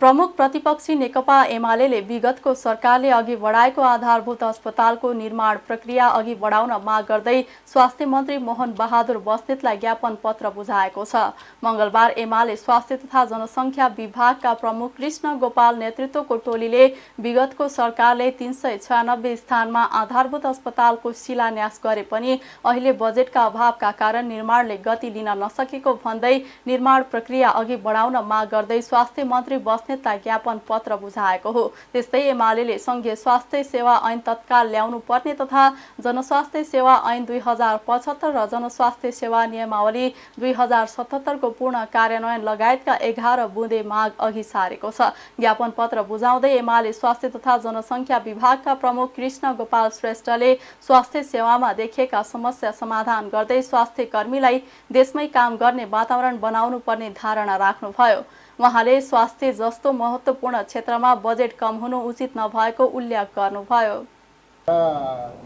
प्रमुख प्रतिपक्षी नेकपा एमाले विगतको सरकारले अघि बढाएको आधारभूत अस्पतालको निर्माण प्रक्रिया अघि बढाउन माग गर्दै स्वास्थ्य मन्त्री मोहन बहादुर बस्नेतलाई ज्ञापन पत्र बुझाएको छ। मंगलबार एमाले स्वास्थ्य तथा जनसङ्ख्या विभागका प्रमुख कृष्ण गोपाल नेतृत्वको टोलीले विगतको सरकारले 396 स्थानमा आधारभूत अस्पतालको शिलान्यास गरे पनि अहिले बजेटका अभावका कारण निर्माणले गति लिन नसकेको भन्दै निर्माण प्रक्रिया अघि बढाउन माग गर्दै स्वास्थ्य मन्त्री बस्नेतलाई ज्ञापन पत्र बुझाएको हो। त्यस्तै एमाले संघीय स्वास्थ्य सेवा ऐन तत्काल ल्याउनु पर्ने तथा जनस्वास्थ्य सेवा ऐन 2075 र जनस्वास्थ्य सेवा नियमावली 2077 को पूर्ण कार्यान्वयन लगायतका 11 बुँदे माग अघि सारेको छ। ज्ञापन पत्र बुझाउँदै एमाले स्वास्थ्य तथा जनसङ्ख्या विभागका प्रमुख कृष्ण गोपाल श्रेष्ठले स्वास्थ्य सेवामा देखिएका समस्या समाधान गर्दै स्वास्थ्य कर्मीलाई देशमै काम गर्ने वातावरण बनाउनु पर्ने धारणा राख्नुभयो। उहाँले स्वास्थ्य जस्तो महत्त्वपूर्ण क्षेत्रमा बजेट कम हुनु उचित नभएको उल्लेख गर्नुभयो।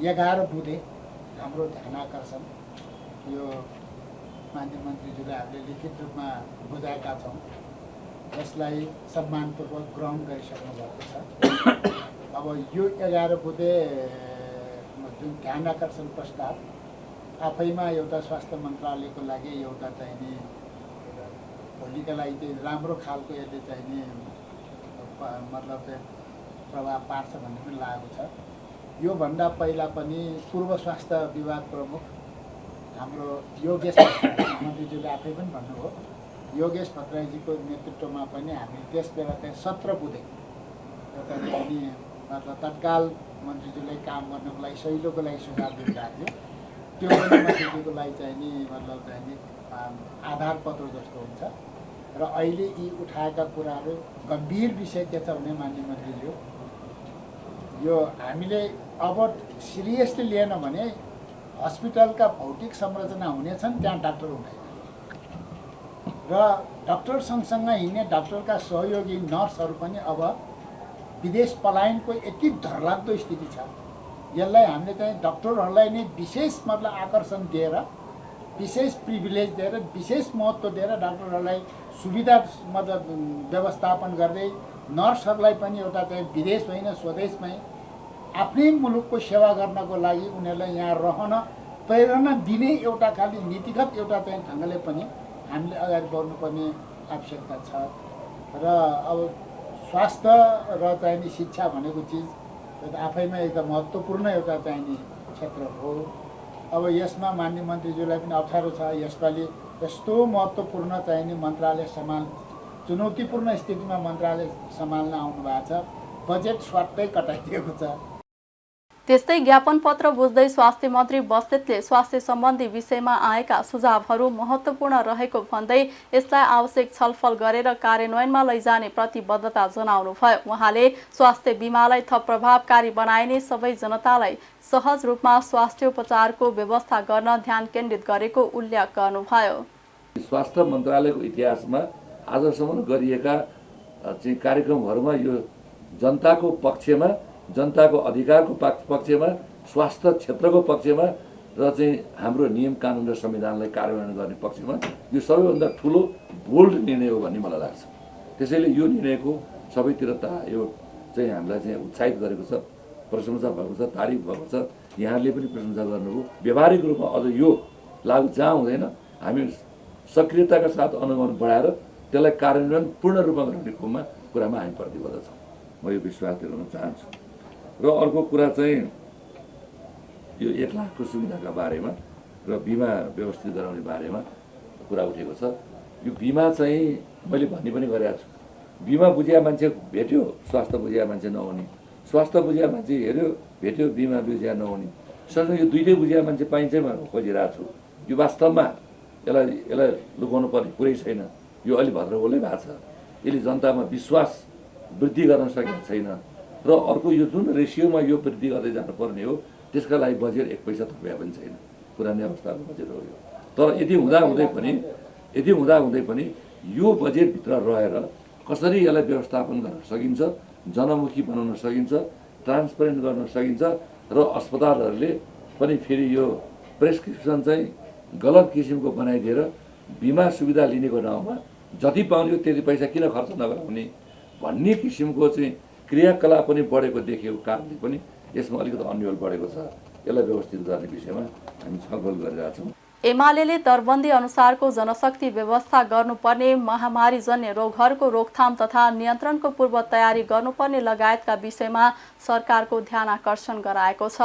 11 बुँदे हाम्रो ध्यानाकर्षण यो माननीय मन्त्रीज्यूले हामीले लिखित रूपमा बुझाएका छौँ। यसलाई सम्मानपूर्वक ग्रहण गरिसक्नु भएको छ। अब यो 11 बुँदे जुन ध्यानाकर्षण प्रस्ताव आफैमा एउटा स्वास्थ्य मन्त्रालयको लागि एउटा चाहिँ नि भोलिका लागि चाहिँ राम्रो खालको यसले चाहिँ नि मतलब प्रभाव पार्छ भन्ने पनि लागेको छ। योभन्दा पहिला पनि पूर्व स्वास्थ्य विभाग प्रमुख हाम्रो योगेश मन्त्रीज्यूले आफै पनि भन्नुभयो, योगेश भट्टराईजीको नेतृत्वमा पनि हामी त्यस बेला चाहिँ 17 बुँदे एउटा चाहिँ मतलब तत्काल मन्त्रीज्यूले काम गर्नको लागि सहिलोको लागि सुझाव दिइरहेको थियो। त्यो पनि मन्त्रीज्यूको लागि चाहिँ नि मतलब चाहिँ नि आधार पत्र जस्तो हुन्छ। र अहिले यी उठाएका कुराहरू गम्भीर विषय के छ भने माननीय मन्त्रीज्यू, यो हामीले अब सिरियसली लिएन भने हस्पिटलका भौतिक संरचना हुनेछन्, त्यहाँ डाक्टर हुँदैन र डाक्टर सँगसँगै हिँड्ने डाक्टरका सहयोगी नर्सहरू पनि अब विदेश पलायनको यति डरलाग्दो स्थिति छ। यसलाई हामीले चाहिँ डाक्टरहरूलाई नै विशेष मतलब आकर्षण दिएर, विशेष प्रिभिलेज दिएर, विशेष महत्त्व दिएर डाक्टरहरूलाई सुविधा मतलब व्यवस्थापन गर्दै नर्सहरूलाई पनि एउटा चाहिँ विदेश होइन स्वदेशमै आफ्नै मुलुकको सेवा गर्नको लागि उनीहरूलाई यहाँ रहन प्रेरणा दिने एउटा खालि नीतिगत एउटा चाहिँ ढङ्गले पनि हामीले अगाडि बढ्नुपर्ने आवश्यकता छ। र अब स्वास्थ्य र चाहिने शिक्षा भनेको चिज आफैमा एकदम महत्त्वपूर्ण एउटा चाहिने क्षेत्र हो। अब यसमा माननीय मन्त्रीज्यूलाई पनि अप्ठ्यारो छ। यसपालि यस्तो महत्त्वपूर्ण चाहिने मन्त्रालय चुनौतीपूर्ण स्थितिमा मन्त्रालय सम्हाल्न आउनु भएको छ, बजेट स्वाटै कटाइदिएको छ। त्यस्तै ज्ञापन पत्र बुझ्दै स्वास्थ्य मन्त्री बस्नेतले स्वास्थ्य सम्बन्धी विषयमा आएका सुझावहरू महत्त्वपूर्ण रहेको भन्दै यसलाई आवश्यक छलफल गरेर कार्यान्वयनमा लैजाने प्रतिबद्धता जनाउनुभयो। उहाँले स्वास्थ्य बीमालाई थप प्रभावकारी बनाइने, सबै जनतालाई सहज रूपमा स्वास्थ्य उपचारको व्यवस्था गर्न ध्यान केन्द्रित गरेको उल्लेख गर्नुभयो। स्वास्थ्य मन्त्रालयको इतिहासमा आजसम्म गरिएका चाहिँ कार्यक्रमहरूमा यो जनताको पक्षमा, जनताको अधिकारको पक्षमा, स्वास्थ्य क्षेत्रको पक्षमा र चाहिँ हाम्रो नियम कानुन र संविधानलाई कार्यान्वयन गर्ने पक्षमा यो सबैभन्दा ठुलो बोल्ड निर्णय हो भन्ने मलाई लाग्छ। त्यसैले यो निर्णयको सबैतिरता यो चाहिँ हामीलाई चाहिँ उत्साहित गरेको छ, प्रशंसा भएको छ, तारिफ भएको छ। यहाँले पनि प्रशंसा गर्नुभयो। व्यवहारिक रूपमा अझ यो लागू जहाँ हुँदैन हामी सक्रियताका साथ अनुगमन बढाएर त्यसलाई कार्यान्वयन पूर्ण रूपमा गर्ने कुरामा हामी प्रतिबद्ध छौँ। म यो विश्वास दिलाउन चाहन्छु। र अर्को कुरा चाहिँ यो 1 लाखको सुविधाका बारेमा र बिमा व्यवस्थित गराउने बारेमा कुरा उठेको छ। यो बिमा चाहिँ मैले भन्ने पनि गरेको छु। बिमा बुझिया मान्छे भेट्यो, स्वास्थ्य बुझिया मान्छे नहुने, स्वास्थ्य बुझिया मान्छे हेऱ्यो भेट्यो, बिमा बुझिया नहुने। सँगै यो दुइटै बुझिया मान्छे पाइन्छ म खोजिरहेको छु। यो वास्तवमा यसलाई लुकाउनु पर्ने कुरै छैन। यो अलि भद्रगोलै भएको छ। यसले जनतामा विश्वास वृद्धि गर्न सकेको छैन। र अर्को यो जुन रेसियोमा यो वृद्धि गर्दै जानुपर्ने हो त्यसका लागि बजेट 1 पैसा थपिया पनि छैन। पुरानै अवस्थाको बजेट हो यो। तर यदि हुँदा पनि यो बजेटभित्र रहेर कसरी यसलाई व्यवस्थापन गर्न सकिन्छ, जनमुखी बनाउन सकिन्छ, ट्रान्सपेरेन्ट गर्न सकिन्छ र अस्पतालहरूले पनि फेरि यो प्रेस्क्रिप्सन चाहिँ गलत किसिमको बनाइदिएर बिमा सुविधा लिनेको नाउँमा जति पाउने हो त्यति पैसा किन खर्च नगराउने भन्ने किसिमको चाहिँ क्रियाकलाप पनि बढेको देखिएको कारणले पनि यसमा अलिकति अन्यल बढेको छ। यसलाई व्यवस्थित गर्ने विषयमा हामी छलफल गरिरहेका छौँ। एमाले दरबन्दी अनुसारको जनशक्ति व्यवस्था गर्नुपर्ने, महामारीजन्य रोगहरूको रोकथाम तथा नियन्त्रणको पूर्व तयारी गर्नुपर्ने लगायतका विषयमा सरकारको ध्यान आकर्षण गराएको छ।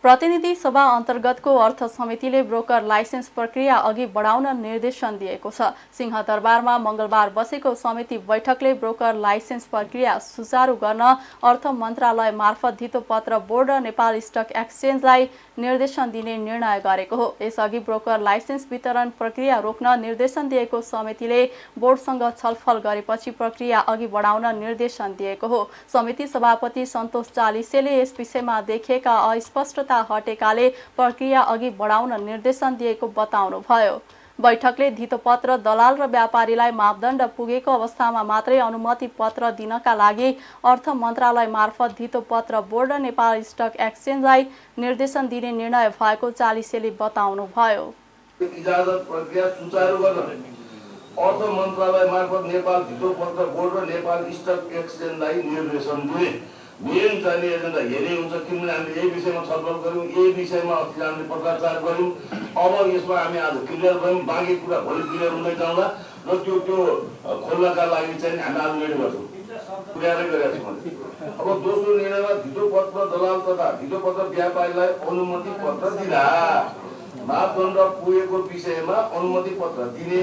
प्रतिनिधि सभा अन्तर्गतको अर्थ समितिले ब्रोकर लाइसेन्स प्रक्रिया अघि बढाउन निर्देशन दिएको छ। सिंहदरबारमा मङ्गलबार बसेको समिति बैठकले ब्रोकर लाइसेन्स प्रक्रिया सुचारू गर्न अर्थ मन्त्रालय मार्फत धितोपत्र बोर्ड र नेपाल स्टक एक्सचेन्जलाई निर्देशन दिने निर्णय गरेको हो। यसअघि ब्रोकर लाइसेन्स वितरण प्रक्रिया रोक्न निर्देशन दिएको समितिले बोर्डसँग छलफल गरेपछि प्रक्रिया अघि बढाउन निर्देशन दिएको हो। समिति सभापति सन्तोष चालिसेले यस विषयमा देखिएका अस्पष्टता हटेकाले प्रक्रिया अघि बढाउन निर्देशन दिएको बताउनुभयो। बैठकले धितोपत्र दलाल र व्यापारीलाई मापदण्ड पुगेको अवस्थामा मात्रै अनुमति पत्र दिनका लागि अर्थ मन्त्रालय मार्फत धितोपत्र बोर्ड र नेपाल स्टक एक्सचेन्जलाई निर्देशन दिने निर्णय भएको चालिसेले बताउनुभयो। इजाजत प्रक्रिया सुचारू गर्न अर्थ मन्त्रालय मार्फत नेपाल धितोपत्र बोर्ड र नेपाल स्टक एक्सचेन्जलाई निर्देशन दिने मेन चाहिने एजेन्डा हेरे हुन्छ। किनभने हामीले यही विषयमा छलफल गऱ्यौँ, यही विषयमा अस्ति हामीले पत्राचार गऱ्यौँ। अब यसमा हामी आज क्लियर गऱ्यौँ, बाँकी कुरा भोलि क्लियर हुँदै जाउँला र त्यो खोल्नका लागि चाहिँ हामी आज रेडी गर्छौँ, पुर्याएरै गरेका छौँ। अब दोस्रो निर्णयमा धितोपत्र दलाल तथा धितोपत्र व्यापारीलाई अनुमति पत्र दिँदा मापदण्ड पुगेको विषयमा अनुमति पत्र दिने,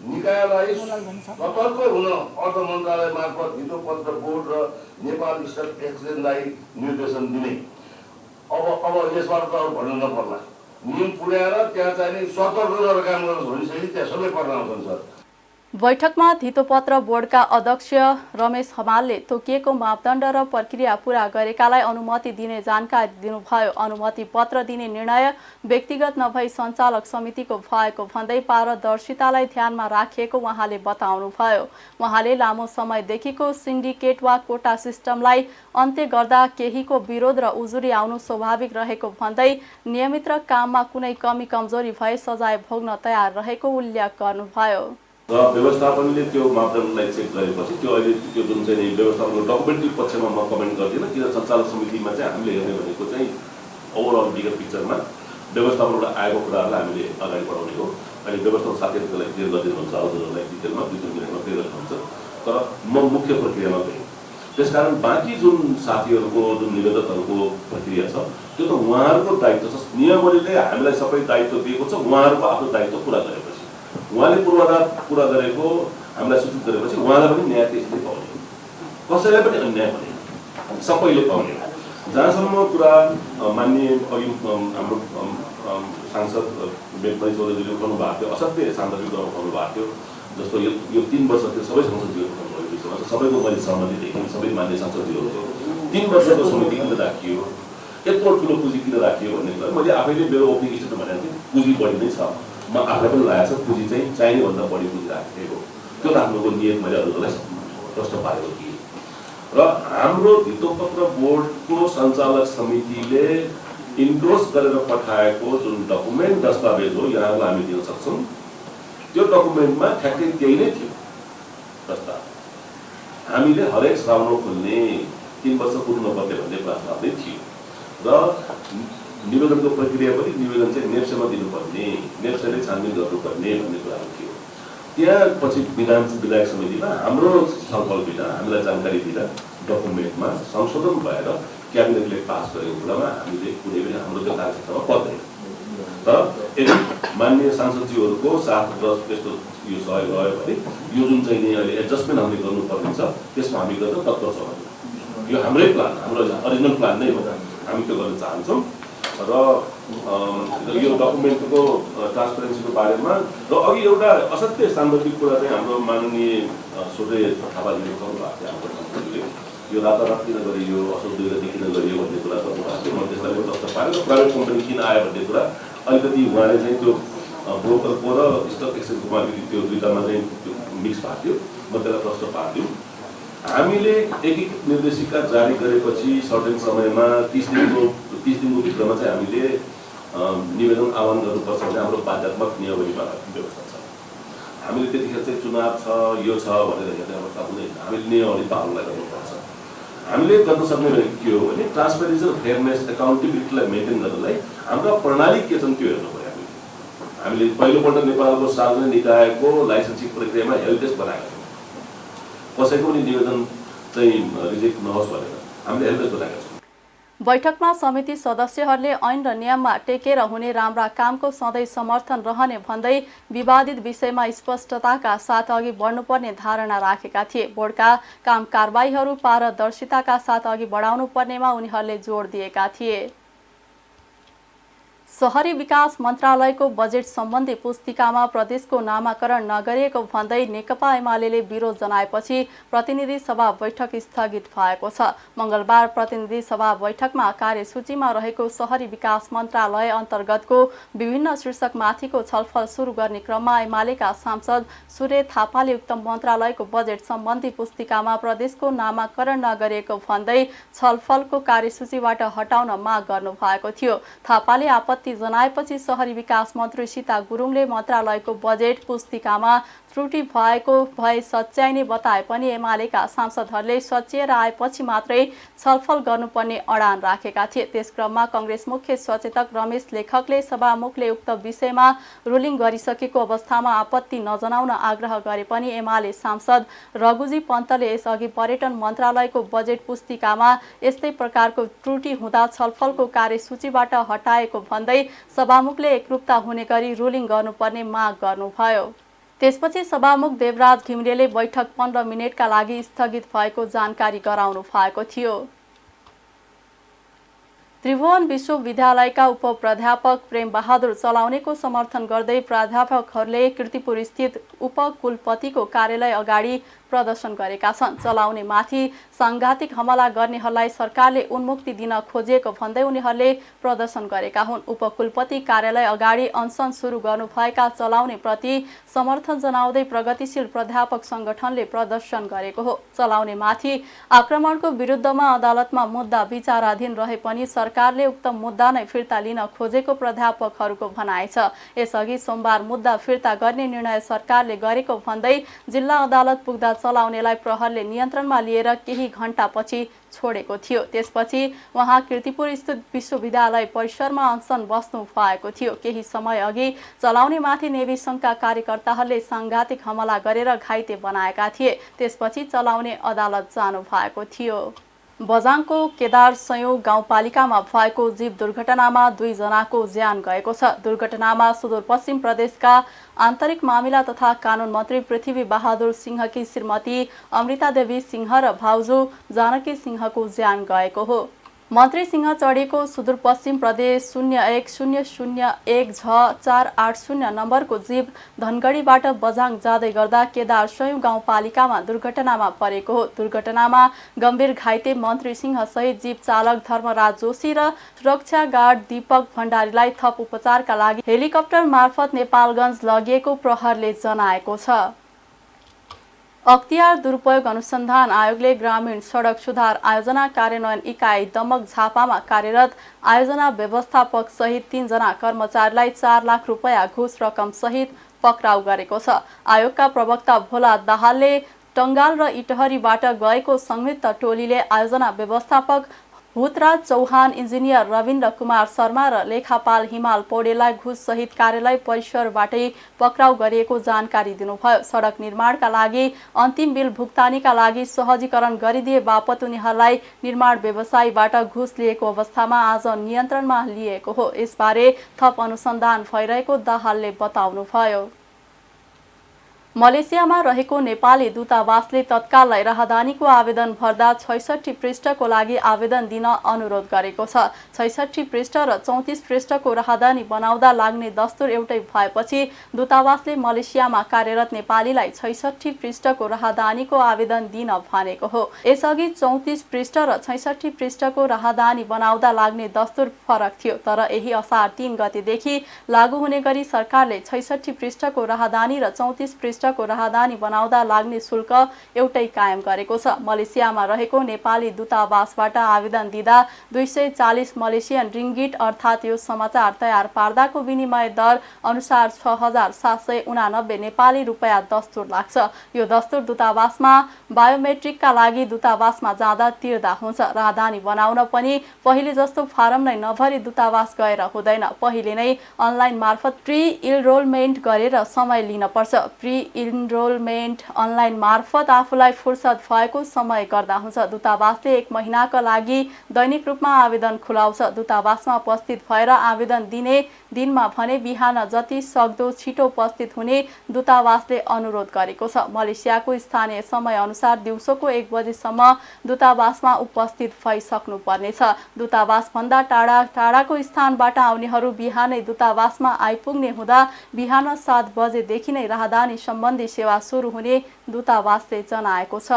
निकायलाई सतर्क हुन अर्थ मन्त्रालय मार्फत धितोपत्र बोर्ड र नेपाल स्टक एक्सचेन्जलाई निर्देशन दिने। अब यसबाट त अरू भन्नु नपर्ला, नियम पुर्याएर त्यहाँ चाहिने सतर्क गरेर काम गर्नु भनिसकेपछि त्यहाँ सबै परिणाम हुन्छ। बैठकमा धितोपत्र बोर्डका अध्यक्ष रमेश हमालले तोकिएको मापदण्ड र प्रक्रिया पूरा गरेकालाई अनुमति दिने जानकारी दिनुभयो। अनुमति पत्र दिने निर्णय व्यक्तिगत नभई सञ्चालक समितिको भएको भन्दै पारदर्शितालाई ध्यानमा राखिएको उहाँले बताउनुभयो। उहाँले लामो समयदेखिको सिन्डिकेट वा कोटा सिस्टमलाई अन्त्य गर्दा केहीको विरोध र उजुरी आउनु स्वाभाविक रहेको भन्दै नियमित र काममा कुनै कमी कमजोरी भए सजाय भोग्न तयार रहेको उल्लेख गर्नुभयो। र व्यवस्थापनले त्यो मापदण्डलाई चेक गरेपछि त्यो अहिले त्यो जुन चाहिँ व्यवस्थापनको डकुमेन्ट्री पक्षमा म कमेन्ट गर्दिनँ, किन सञ्चालक समितिमा चाहिँ हामीले हेर्ने भनेको चाहिँ ओभरअल बिगर पिक्चरमा व्यवस्थापनबाट आएको कुराहरूलाई हामीले अगाडि बढाउने हो। अहिले व्यवस्थापन साथीहरूलाई क्लियर गरिदिनुहुन्छ, हजुरहरूलाई डिटेलमा 2-3 मिनटमा क्लियर गर्नुहुन्छ, तर म मुख्य प्रक्रियामा गएँ। त्यसकारण बाँकी जुन साथीहरूको जुन निवेदकहरूको प्रक्रिया छ त्यो त उहाँहरूको दायित्व छ। नियमले हामीलाई सबै दायित्व दिएको छ, उहाँहरूको आफ्नो दायित्व पुरा गरेपछि उहाँले पूर्वाधार पुरा गरेको हामीलाई सूचित गरेपछि उहाँलाई पनि न्याय त्यसले पाउने, कसैलाई पनि अन्याय हुने, सबैले पाउने। जहाँसम्म कुरा मान्य अघि हाम्रो सांसद बेदमणि चौधरीले उठाउनु भएको थियो, असाध्यै सान्दर्भिक उठाउनु भएको थियो। जस्तो यो 3 वर्ष थियो सबै सांसदजीहरू उठाउनु भएको विषयमा सबैको मैले सहमति देखेँ। सबै मान्य सांसदजीहरू 3 वर्षको समिति किन राखियो, यत्रो ठुलो पुँजी किन राखियो भन्ने कुरा मैले आफैले मेरो ओपनिङ स्टेटमा भनेको थिएँ। पुँजी बढी नै छ, म आफूलाई पनि लागेको छ पुँजी चाहिँ चाहिने भन्दा बढी पुँजी राखेको, त्यो राख्नुको नियत मैले अरूलाई प्रश्न पारेको थिएँ। र हाम्रो धितोपत्र बोर्डको सञ्चालक समितिले इन्डोर्स गरेर पठाएको जुन डकुमेन्ट दस्तावेज हो यहाँलाई हामी दिन सक्छौँ, त्यो डकुमेन्टमा ठ्याक्कै त्यही नै थियो प्रस्ताव। हामीले हरेक श्रावण खोल्ने 3 वर्ष पुग्नुपर्ने भन्ने प्रस्ताव नै थियो र निवेदनको प्रक्रिया पनि निवेदन चाहिँ नेप्सेमा दिनुपर्ने, नेप्सेले छानबिन गर्नुपर्ने भन्ने कुराहरू थियो। त्यहाँ पछि विधायक समितिमा हाम्रो छलफल बिना हामीलाई जानकारी दिँदा डकुमेन्टमा संशोधन भएर क्याबिनेटले पास गरेको कुरामा हामीले कुनै पनि हाम्रो त्यो कार्यक्षेत्रमा पर्दैन। तर यदि मान्य सांसदजीहरूको साथ र त्यस्तो यो सहयोग रह्यो भने यो जुन चाहिँ अहिले एडजस्टमेन्ट हामीले गर्नुपर्ने छ त्यसमा हामी गर्न तत्पर छौँ। यो हाम्रै प्लान, हाम्रो ओरिजिनल प्लान नै हो, हामी त्यो गर्न चाहन्छौँ। र यो डकुमेन्टको ट्रान्सपेरेन्सीको बारेमा र अघि एउटा असाध्यै सान्दर्भिक कुरा चाहिँ हाम्रो माननीय सूर्य थापाजीले गर्नु भएको थियो। हाम्रो सांसदले यो रातारात किन गरियो, असोज 2 गते किन गरियो भन्ने कुरा गर्नुभएको थियो। म त्यसलाई पनि प्रश्न पारेँ र प्राइभेट कम्पनी किन आयो भन्ने कुरा अलिकति उहाँले चाहिँ त्यो ब्रोकरको र स्टक एक्सचेन्जको मार्केट त्यो दुईटामा चाहिँ त्यो मिक्स भएको थियो। म त्यसलाई प्रश्न पार्थ्यौँ। हामीले एकीकृत निर्देशिका जारी गरेपछि सर्टेन समयमा 30 दिनको भित्रमा चाहिँ हामीले निवेदन आह्वान गर्नुपर्छ भन्ने हाम्रो बाध्यात्मक नियमावलीमा व्यवस्था छ। हामीले त्यतिखेर चाहिँ चुनाव छ यो छ भनेर हेर्ने अवस्था हुँदैन, हामीले नियमावली पालनलाई गर्नुपर्छ। हामीले गर्न सक्ने के हो भने ट्रान्सपेरेन्सी र फेयरनेस एकाउन्टेबिलिटीलाई मेन्टेन गर्नलाई हाम्रा प्रणाली के छन् त्यो हेर्नु पऱ्यो। हामीले पहिलोपल्ट नेपालको सार्वजनिक निकायको लाइसेन्सिङ प्रक्रियामा हेल्प डेस्क बनाएका छौँ। कसैको पनि निवेदन चाहिँ रिजेक्ट नहोस् भनेर हामीले हेल्प डेस्क बनाएका छौँ। बैठकमा समिति सदस्यहरूले ऐन र नियममा टेकेर हुने राम्रा कामको सधैँ समर्थन रहने भन्दै विवादित विषयमा स्पष्टताका साथ अघि बढ्नुपर्ने धारणा राखेका थिए। बोर्डका काम कारबाहीहरू पारदर्शिताका साथ अघि बढाउनु पर्नेमा उनीहरूले जोड दिएका थिए। शहरी विकास मन्त्रालयको बजेट सम्बन्धी पुस्तिकामा प्रदेशको नामाकरण नगरिएको भन्दै नेकपा एमाले विरोध जनाएपछि प्रतिनिधि सभा बैठक स्थगित भएको छ। मंगलबार प्रतिनिधि सभा बैठकमा कार्यसूचीमा रहेको शहरी विकास मन्त्रालय अन्तर्गतको विभिन्न शीर्षकमाथिको छलफल सुरु गर्ने क्रममा एमालेका सांसद सूर्य थापाले उक्त मन्त्रालयको बजेट सम्बन्धी पुस्तिकामा प्रदेशको नामाकरण नगरिएको भन्दै छलफलको कार्यसूचीबाट हटाउन माग गर्नु भएको थियो। थापाले आपत्ति जनाएपछि शहरी विकास मन्त्री सीता गुरुङले मन्त्रालयको बजेट पुस्तिकामा त्रुटि भएको भए सच्याइने बताए पनि एमालेका सांसदहरूले सच्याएर आएपछि मात्रै छलफल गर्नुपर्ने अडान राखेका थिए। त्यसक्रममा कांग्रेस मुख्य सचेतक रमेश लेखकले सभामुखले उक्त विषयमा रुलिङ गरिसकेको अवस्थामा आपत्ति नजनाउन आग्रह गरे पनि एमाले सांसद रघुजी पन्तले यसअघि पर्यटन मन्त्रालयको बजेट पुस्तिकामा यस्तै प्रकारको त्रुटि हुँदा छलफलको कार्यसूचीबाट हटाएको भन्दै सभामुखले एकरूपता हुने गरी रुलिङ गर्नुपर्ने माग गर्नुभयो। त्यसपछि सभामुख देवराज घिमिरेले बैठक 15 मिनेटका लागि स्थगित भएको जानकारी गराउनु भएको थियो। त्रिभुवन विश्वविद्यालयका उपप्राध्यापक प्रेम बहादुर चलाउनेको समर्थन गर्दै प्राध्यापकहरूले कीर्तिपुर स्थित उपकुलपतिको कार्यालय अगाडि प्रदर्शन गरेका छन्। चलाउने माथि सांघातिक हमला गर्नेहरूलाई सरकारले उन्मुक्ति दिन खोजिएको भन्दै उनीहरूले प्रदर्शन गरेका हुन्। उपकुलपति कार्यालय अगाडि अनसन सुरु गर्नुभएका चलाउने प्रति समर्थन जनाउँदै प्रगतिशील प्राध्यापक संगठनले प्रदर्शन गरेको हो। चलाउने माथि आक्रमणको विरुद्धमा अदालतमा मुद्दा विचाराधीन रहे पनि सरकारले उक्त मुद्दा नै फिर्ता लिन खोजेको प्राध्यापकहरूको भनाइ छ। यसअघि सोमबार मुद्दा फिर्ता गर्ने निर्णय सरकारले गरेको भन्दै जिल्ला अदालत पुग्दा चलाउनेलाई प्रहरले नियन्त्रणमा लिएर केही घण्टापछि छोडेको थियो। त्यसपछि उहाँ कीर्तिपुर स्थित विश्वविद्यालय परिसरमा अनसन बस्नु भएको थियो। केही समय अघि चलाउने माथि नेभी संघका कार्यकर्ताहरूले सांघातिक हमला गरेर घाइते बनाएका थिए। त्यसपछि चलाउने अदालत जानु भएको थियो। बझाङको केदार सयौं गाउँपालिकामा भएको जीव दुर्घटनामा 2 जनाको ज्यान गएको छ। दुर्घटनामा सुदूरपश्चिम प्रदेशका आन्तरिक मामिला तथा कानुन मन्त्री पृथ्वी बहादुर सिंहकी श्रीमती अमृता देवी सिंह र भाउजू जानकी सिंहको ज्यान गएको हो। मन्त्री सिंह चढीको सुदूरपश्चिम प्रदेश 01001झ480 नम्बरको जीव धनगढीबाट बझाङ जाँदै गर्दा केदार सयौं गाउँपालिकामा दुर्घटनामा परेको हो। दुर्घटनामा गम्भीर घाइते मन्त्री सिंह सहित जीव चालक धर्मराज जोशी र सुरक्षा गार्ड दीपक भण्डारीलाई थप उपचारका लागि हेलिकप्टर मार्फत नेपालगञ्ज लगिएको प्रहरले जनाएको छ। अख्तियार दुरुपयोग अनुसन्धान आयोगले ग्रामीण सडक सुधार आयोजना कार्यान्वयन इकाइ दमक झापामा कार्यरत आयोजना व्यवस्थापक सहित 3 जना कर्मचारीलाई 4 लाख रुपैयाँ घुस रकम सहित पक्राउ गरेको छ। आयोगका प्रवक्ता भोला दाहालले टंगाल र इटहरीबाट गएको संयुक्त टोलीले आयोजना व्यवस्थापक भूतराज चौहान, इन्जिनियर रविन्द्र कुमार शर्मा र लेखापाल हिमाल पौडेललाई घुस सहित कार्यालय परिसरबाटै पक्राउ गरिएको जानकारी दिनुभयो। सडक निर्माणका लागि अन्तिम बिल भुक्तानीका लागि सहजीकरण गरिदिए बापत उनीहरूलाई निर्माण व्यवसायीबाट घुस लिएको अवस्थामा आज नियन्त्रणमा लिएको हो। यसबारे थप अनुसन्धान भइरहेको दाहालले बताउनुभयो। मलेसियामा रहेको नेपाली दूतावासले तत्काललाई राहदानीको आवेदन भर्दा 66 पृष्ठको लागि आवेदन दिन अनुरोध गरेको छ। 66 पृष्ठ र 34 पृष्ठको राहदानी बनाउँदा लाग्ने दस्तुर एउटै भएपछि दूतावासले मलेसियामा कार्यरत नेपालीलाई 66 पृष्ठको राहदानीको आवेदन दिन भनेको हो। यसअघि 34 पृष्ठ र 66 पृष्ठको राहदानी बनाउँदा लाग्ने दस्तुर फरक थियो, तर यही असार 3 गतेदेखि लागू हुने गरी सरकारले 66 पृष्ठको राहदानी र 34 पृष्ठको राहदानी बनाउँदा लाग्ने शुल्क एउटै कायम गरेको छ। मलेसियामा रहेको नेपाली दूतावासबाट आवेदन दिँदा 240 मलेसियन रिङ्गिट अर्थात् यो समाचार तयार पार्दाको विनिमय दर अनुसार 6789 नेपाली रुपैयाँ दस्तुर लाग्छ। यो दस्तुर दूतावासमा बायोमेट्रिकका लागि दूतावासमा जाँदा तिर्दा हुन्छ। राहदानी बनाउन पनि पहिले जस्तो फारम नै नभरी दूतावास गएर हुँदैन। पहिले नै अनलाइन मार्फत प्री इनरोलमेन्ट गरेर समय लिन पर्छ। प्री इनरोलमेन्ट अनलाइन मार्फत आफूलाई फुर्सद भएको समय गर्दा हुन्छ। दूतावासले 1 महिनाका लागि दैनिक रूपमा आवेदन खुलाउँछ। दूतावासमा उपस्थित भएर आवेदन दिने दिनमा भने बिहान जति सक्दो छिटो उपस्थित हुने दूतावासले अनुरोध गरेको छ। मलेसियाको स्थानीय समय अनुसार दिउँसोको 1 बजेसम्म दूतावासमा उपस्थित भइसक्नु पर्नेछ। दूतावास भन्दा टाढाको स्थानबाट आउनेहरू बिहानै दूतावासमा आइपुग्ने हुँदा बिहान 7 बजेदेखि नै राहदानी सम्बन्धी सेवा सुरु हुने दूतावासले जनाएको छ।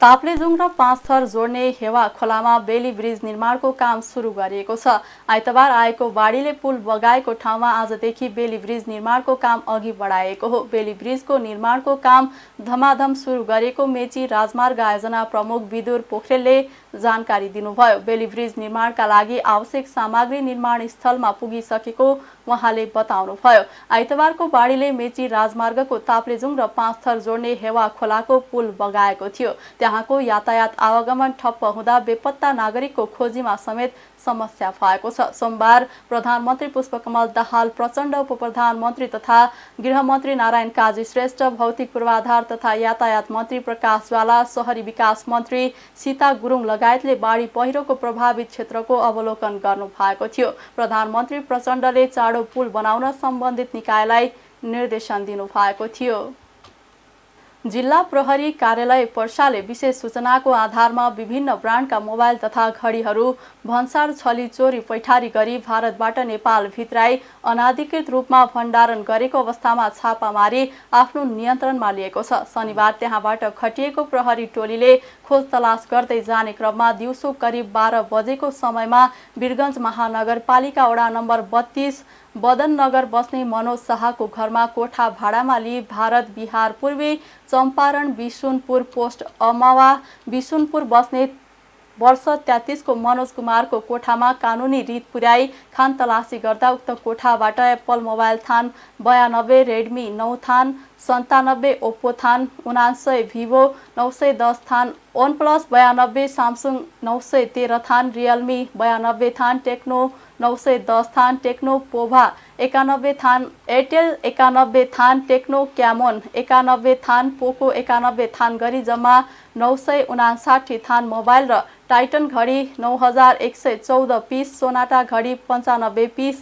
ताप्लेजुङ र 5 थर जोड्ने हेवा खोलामा बेली ब्रिज निर्माणको काम सुरु गरिएको छ। आइतबार आएको बाढीले पुल बगाएको ठाउँमा आजदेखि बेली ब्रिज निर्माणको काम अघि बढाएको हो। बेली ब्रिजको निर्माणको काम धमाधम सुरु गरेको मेची राजमार्ग आयोजना प्रमुख विदुर पोखरेलले जानकारी दिनुभयो। बेली ब्रिज निर्माणका लागि आवश्यक सामग्री निर्माण स्थलमा पुगिसकेको उहाँले बताउनुभयो। आइतबारको बाढीले मेची राजमार्गको ताप्लेजुङ र 5 थर जोड्ने हेवा खोलाको पुल बगाएको थियो। त्यहाँको यातायात आवागमन ठप्प हुँदा बेपत्ता नागरिकको खोजीमा समेत समस्या भएको छ। सोमबार प्रधानमन्त्री पुष्पकमल दाहाल प्रचण्ड, उपप्रधानमन्त्री तथा गृहमन्त्री नारायण काजी श्रेष्ठ, भौतिक पूर्वाधार तथा यातायात मन्त्री प्रकाश ज्वाला, शहरी विकास मन्त्री सीता गुरुङ लगायतले बाढी पहिरोको प्रभावित क्षेत्रको अवलोकन गर्नु भएको थियो। प्रधानमन्त्री प्रचण्डले चाँडो पुल बनाउन सम्बन्धित निकायलाई निर्देशन दिनु भएको थियो। जिल्ला प्रहरी कार्यालय पर्साले विशेष सूचनाको आधारमा विभिन्न ब्रान्डका मोबाइल तथा घडीहरू भन्सार छली चोरी पैठारी गरी भारतबाट नेपाल भित्राई अनाधिकृत रूपमा भण्डारण गरेको अवस्थामा छापा मारी आफ्नो नियन्त्रणमा लिएको छ। शनिबार त्यहाँबाट खटिएको प्रहरी टोलीले खोज तलास गर्दै जाने क्रममा दिउँसो करिब 12 बजेको समयमा वीरगञ्ज महानगरपालिका वडा नम्बर 32 बदन नगर बस्ने मनोज शाहको घरमा कोठा भाडामा लिई भारत बिहार पूर्वी चम्पारण बिसुनपुर पोस्ट अमवा बिसुनपुर बस्ने वर्ष 33 को मनोज कुमारको कोठामा कानुनी रीत पुर्याई खानतलासी गर्दा उक्त कोठाबाट एप्पल मोबाइल थान 92, रेडमी 9 थान 97, ओप्पो थान 79, भिभो 910 थान, वन प्लस 92, सामसुङ 913 थान, रियलमी 92 थान, टेक्नो 910 थान, टेक्नो पोभा 91 थान, एयरटेल 91 थान, टेक्नो क्यामोन 91 थान, पोको 91 थान गरी जम्मा 959 थान मोबाइल र टाइटन घडी 9114 पिस, सोनाटा घडी 95 piece,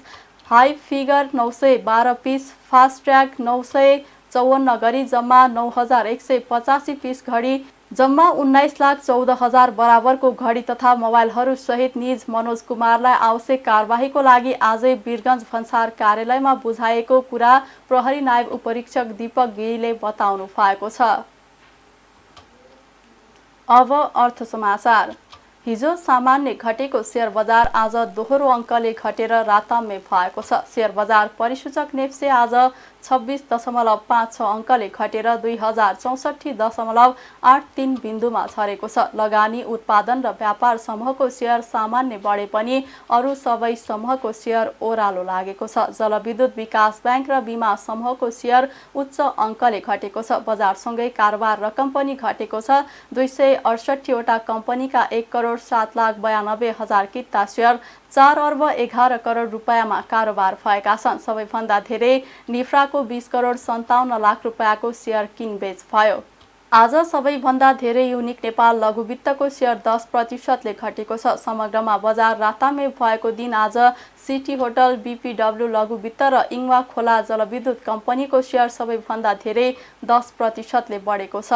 high figure 912 piece, Fastrack 954 गरी जम्मा 9185 पिस घडी, जम्मा 19,14,000 बराबरको घडी तथा मोबाइलहरू सहित निज मनोज कुमारलाई आवश्यक कारबाहीको लागि आजै वीरगञ्ज भन्सार कार्यालयमा बुझाएको कुरा प्रहरी नायब उपरीक्षक दीपक गिरीले बताउनु भएको छ। अब अर्थ समाचार। हिजो सामान्य घटेको शेयर बजार आज दोहोरो अङ्कले घटेर राताम्य भएको छ। शेयर बजार परिसूचक नेप्से आज 26.56 अङ्कले घटेर 2064.83 बिन्दुमा झरेको छ। लगानी, उत्पादन र व्यापार समूहको शेयर सामान्य बढे पनि अरू सबै समूहको शेयर ओह्रालो लागेको छ। जलविद्युत विकास ब्याङ्क र बीमा समूहको शेयर उच्च अङ्कले घटेको छ। बजारसँगै कारोबार रकम पनि घटेको छ। 268 वटा कम्पनीका 1,07,92,000 किता शेयर 4 अर्ब 11 करोड रुपैयाँमा कारोबार भएका छन्। सबैभन्दा धेरै निफ्राको 20 करोड 57 लाख रुपैयाँको शेयर किनबेच भयो। आज सबैभन्दा धेरै युनिक नेपाल लघुवित्तको शेयर 10% घटेको छ। समग्रमा बजार राताम्य भएको दिन आज सिटी होटल, बीपीडब्ल्यू लघुवित्त र इङ्वा खोला जलविद्युत कम्पनीको शेयर सबैभन्दा धेरै 10% बढेको छ।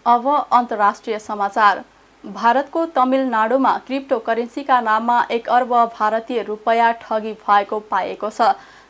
अब अन्तर्राष्ट्रिय समाचार। भारतको तमिलनाडुमा क्रिप्टो करेन्सीका नाममा 1 अर्ब भारतीय रुपैयाँ ठगी भएको पाइएको छ।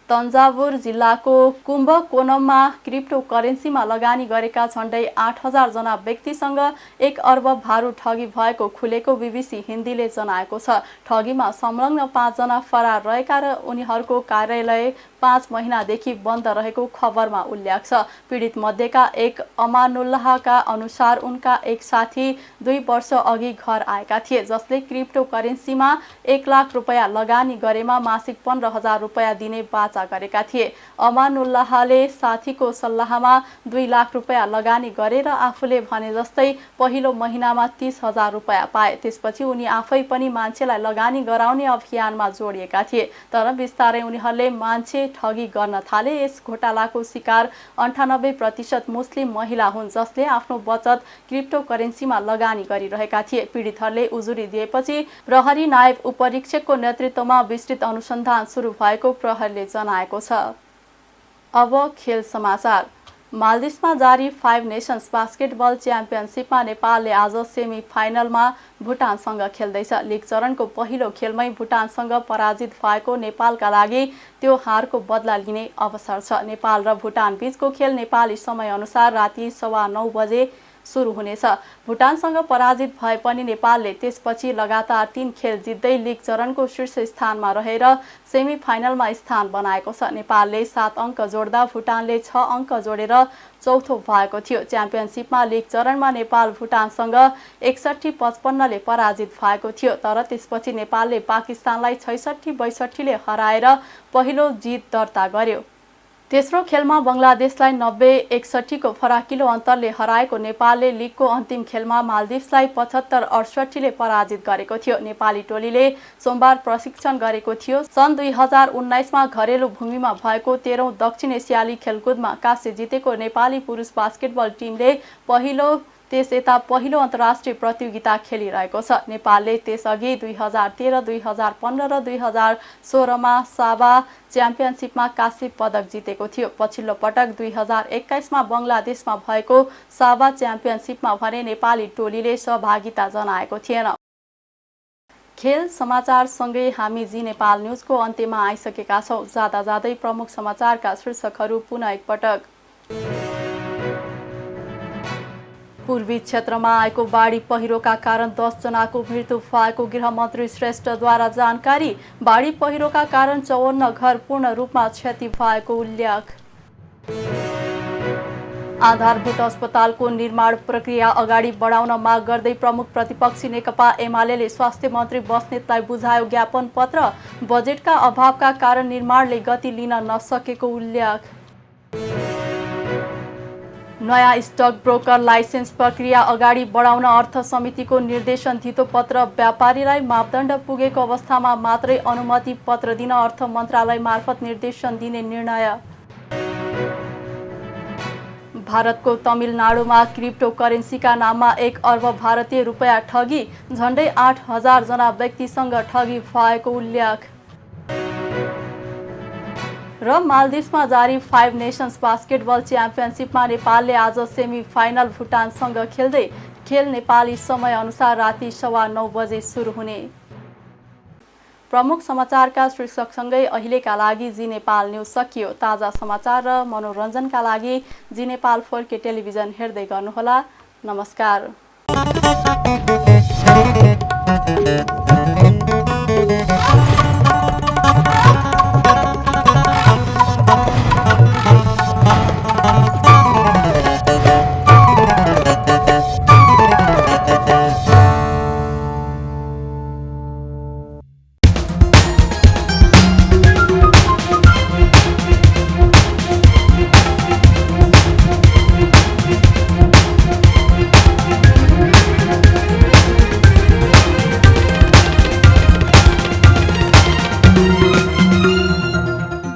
तञ्जावुर जिल्लाको कुम्भकोणममा क्रिप्टो करेन्सीमा लगानी गरेका झण्डै 8,000 जना व्यक्तिसँग 1 अर्ब भारु ठगी भएको खुलेको बीबीसी हिन्दीले जनाएको छ। ठगीमा संलग्न 5 जना फरार रहेका र उनीहरूको कार्यालय 5 महिनादेखि बन्द रहेको खबरमा उल्लेख छ। पीडित मध्येका एक अमानुल्लाहका अनुसार उनका एक साथी 2 वर्ष अघि घर आएका थिए, जसले क्रिप्टो करेन्सीमा 1 लाख रुपैयाँ लगानी गरेमा मासिक 15,000 रुपैयाँ दिने बाचा गरेका थिए। अमानुल्लाहले साथीको सल्लाहमा 2 लाख रुपैयाँ लगानी गरेर आफूले भने जस्तै पहिलो महिनामा 30,000 रुपैयाँ पाए। त्यसपछि उनी आफै पनि मान्छेलाई लगानी गराउने अभियानमा जोडिएका थिए, तर बिस्तारै उनीहरूले मान्छे ठगी गर्न थाले। यस घोटालाको शिकार 98% मुस्लिम महिला हुन्, जसले आफ्नो बचत क्रिप्टो करेन्सीमा लगानी गरिरहेका थिए। पीडितहरूले उजुरी दिएपछि प्रहरी नायब उपरीक्षकको नेतृत्वमा विस्तृत अनुसन्धान सुरु भएको प्रहरीले जनाएको छ। अब खेल समाचार। माल्दिभ्समा जारी 5 नेसन्स बास्केटबल च्याम्पियनसिपमा नेपालले आज सेमी फाइनलमा भुटानसँग खेल्दैछ। लिग चरणको पहिलो खेलमै भुटानसँग पराजित भएको नेपालका लागि त्यो हारको बदला लिने अवसर छ। नेपाल र भुटान बीचको खेल नेपाली समयअनुसार राति 9:15 बजे सुरु हुनेछ। भुटानसँग पराजित भए पनि नेपालले त्यसपछि लगातार 3 खेल जित्दै लिग चरणको शीर्ष स्थानमा रहेर सेमी फाइनलमा स्थान बनाएको छ। नेपालले 7 अङ्क जोड्दा भुटानले 6 अङ्क जोडेर चौथो भएको थियो। च्याम्पियनसिपमा लिग चरणमा नेपाल भुटानसँग 61-55 ले पराजित भएको थियो, तर त्यसपछि नेपालले पाकिस्तानलाई 66-62 ले हराएर पहिलो जित दर्ता गर्यो। तेस्रो खेलमा बङ्गलादेशलाई 90-61 को फराकिलो अन्तरले हराएको नेपालले लिगको अन्तिम खेलमा माल्दिभ्सलाई 75-68 ले पराजित गरेको थियो। नेपाली टोलीले सोमबार प्रशिक्षण गरेको थियो। सन् 2019 मा घरेलु भूमिमा भएको 13औं दक्षिण एसियाली खेलकुदमा काँस्य जितेको नेपाली पुरुष बास्केटबल टिमले पहिलो त्यस यता पहिलो अन्तर्राष्ट्रिय प्रतियोगिता खेलिरहेको छ। नेपालले त्यसअघि 2013, 2015 र 2016मा साबा च्याम्पियनसिपमा काँस्य पदक जितेको थियो। पछिल्लो पटक 2021मा बङ्गलादेशमा भएको साबा च्याम्पियनसिपमा भने नेपाली टोलीले सहभागिता जनाएको थिएन। खेल समाचारसँगै हामी जी नेपाल न्युजको अन्त्यमा आइसकेका छौँ। जाँदा जाँदै प्रमुख समाचारका शीर्षकहरू पुनः एकपटक। पूर्वी क्षेत्रमा आएको बाढी पहिरोका कारण 10 जनाको मृत्यु भएको गृहमन्त्री श्रेष्ठद्वारा जानकारी। बाढी पहिरोका कारण 54 घर पूर्ण रूपमा क्षति भएको उल्लेख। आधारभूत अस्पतालको निर्माण प्रक्रिया अगाडि बढाउन माग गर्दै प्रमुख प्रतिपक्षी नेकपा एमाले स्वास्थ्य मन्त्री बस्नेतलाई बुझायो ज्ञापन पत्र। बजेटका अभावका कारण निर्माणले गति लिन नसकेको उल्लेख। नयाँ स्टक ब्रोकर लाइसेन्स प्रक्रिया अगाडि बढाउन अर्थ समितिको निर्देशन धितो पत्र। व्यापारीलाई मापदण्ड पुगेको अवस्थामा मात्रै अनुमति पत्र दिन अर्थ मन्त्रालय मार्फत निर्देशन दिने निर्णय। भारतको तमिलनाडुमा क्रिप्टो करेन्सीका नाममा 1 अर्ब भारतीय रुपैयाँ ठगी। झण्डै 8,000 जना व्यक्तिसँग ठगी भएको उल्लेख। र मालदिभ्समा जारी 5 नेसन्स बास्केटबल च्याम्पियनसिपमा नेपालले आज सेमी फाइनल भुटानसँग खेल्दै। खेल नेपाली समय अनुसार राति 9:15 बजे सुरु हुने। प्रमुख समाचारका शीर्षकसँगै अहिलेका लागि जी नेपाल न्युज सकियो। ताजा समाचार र मनोरञ्जनका लागि जी नेपाल 4K टेलिभिजन हेर्दै गर्नुहोला। नमस्कार।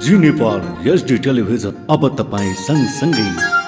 जी नेपाल HD टेलिभिजन अब तपाईँ सँगसँगै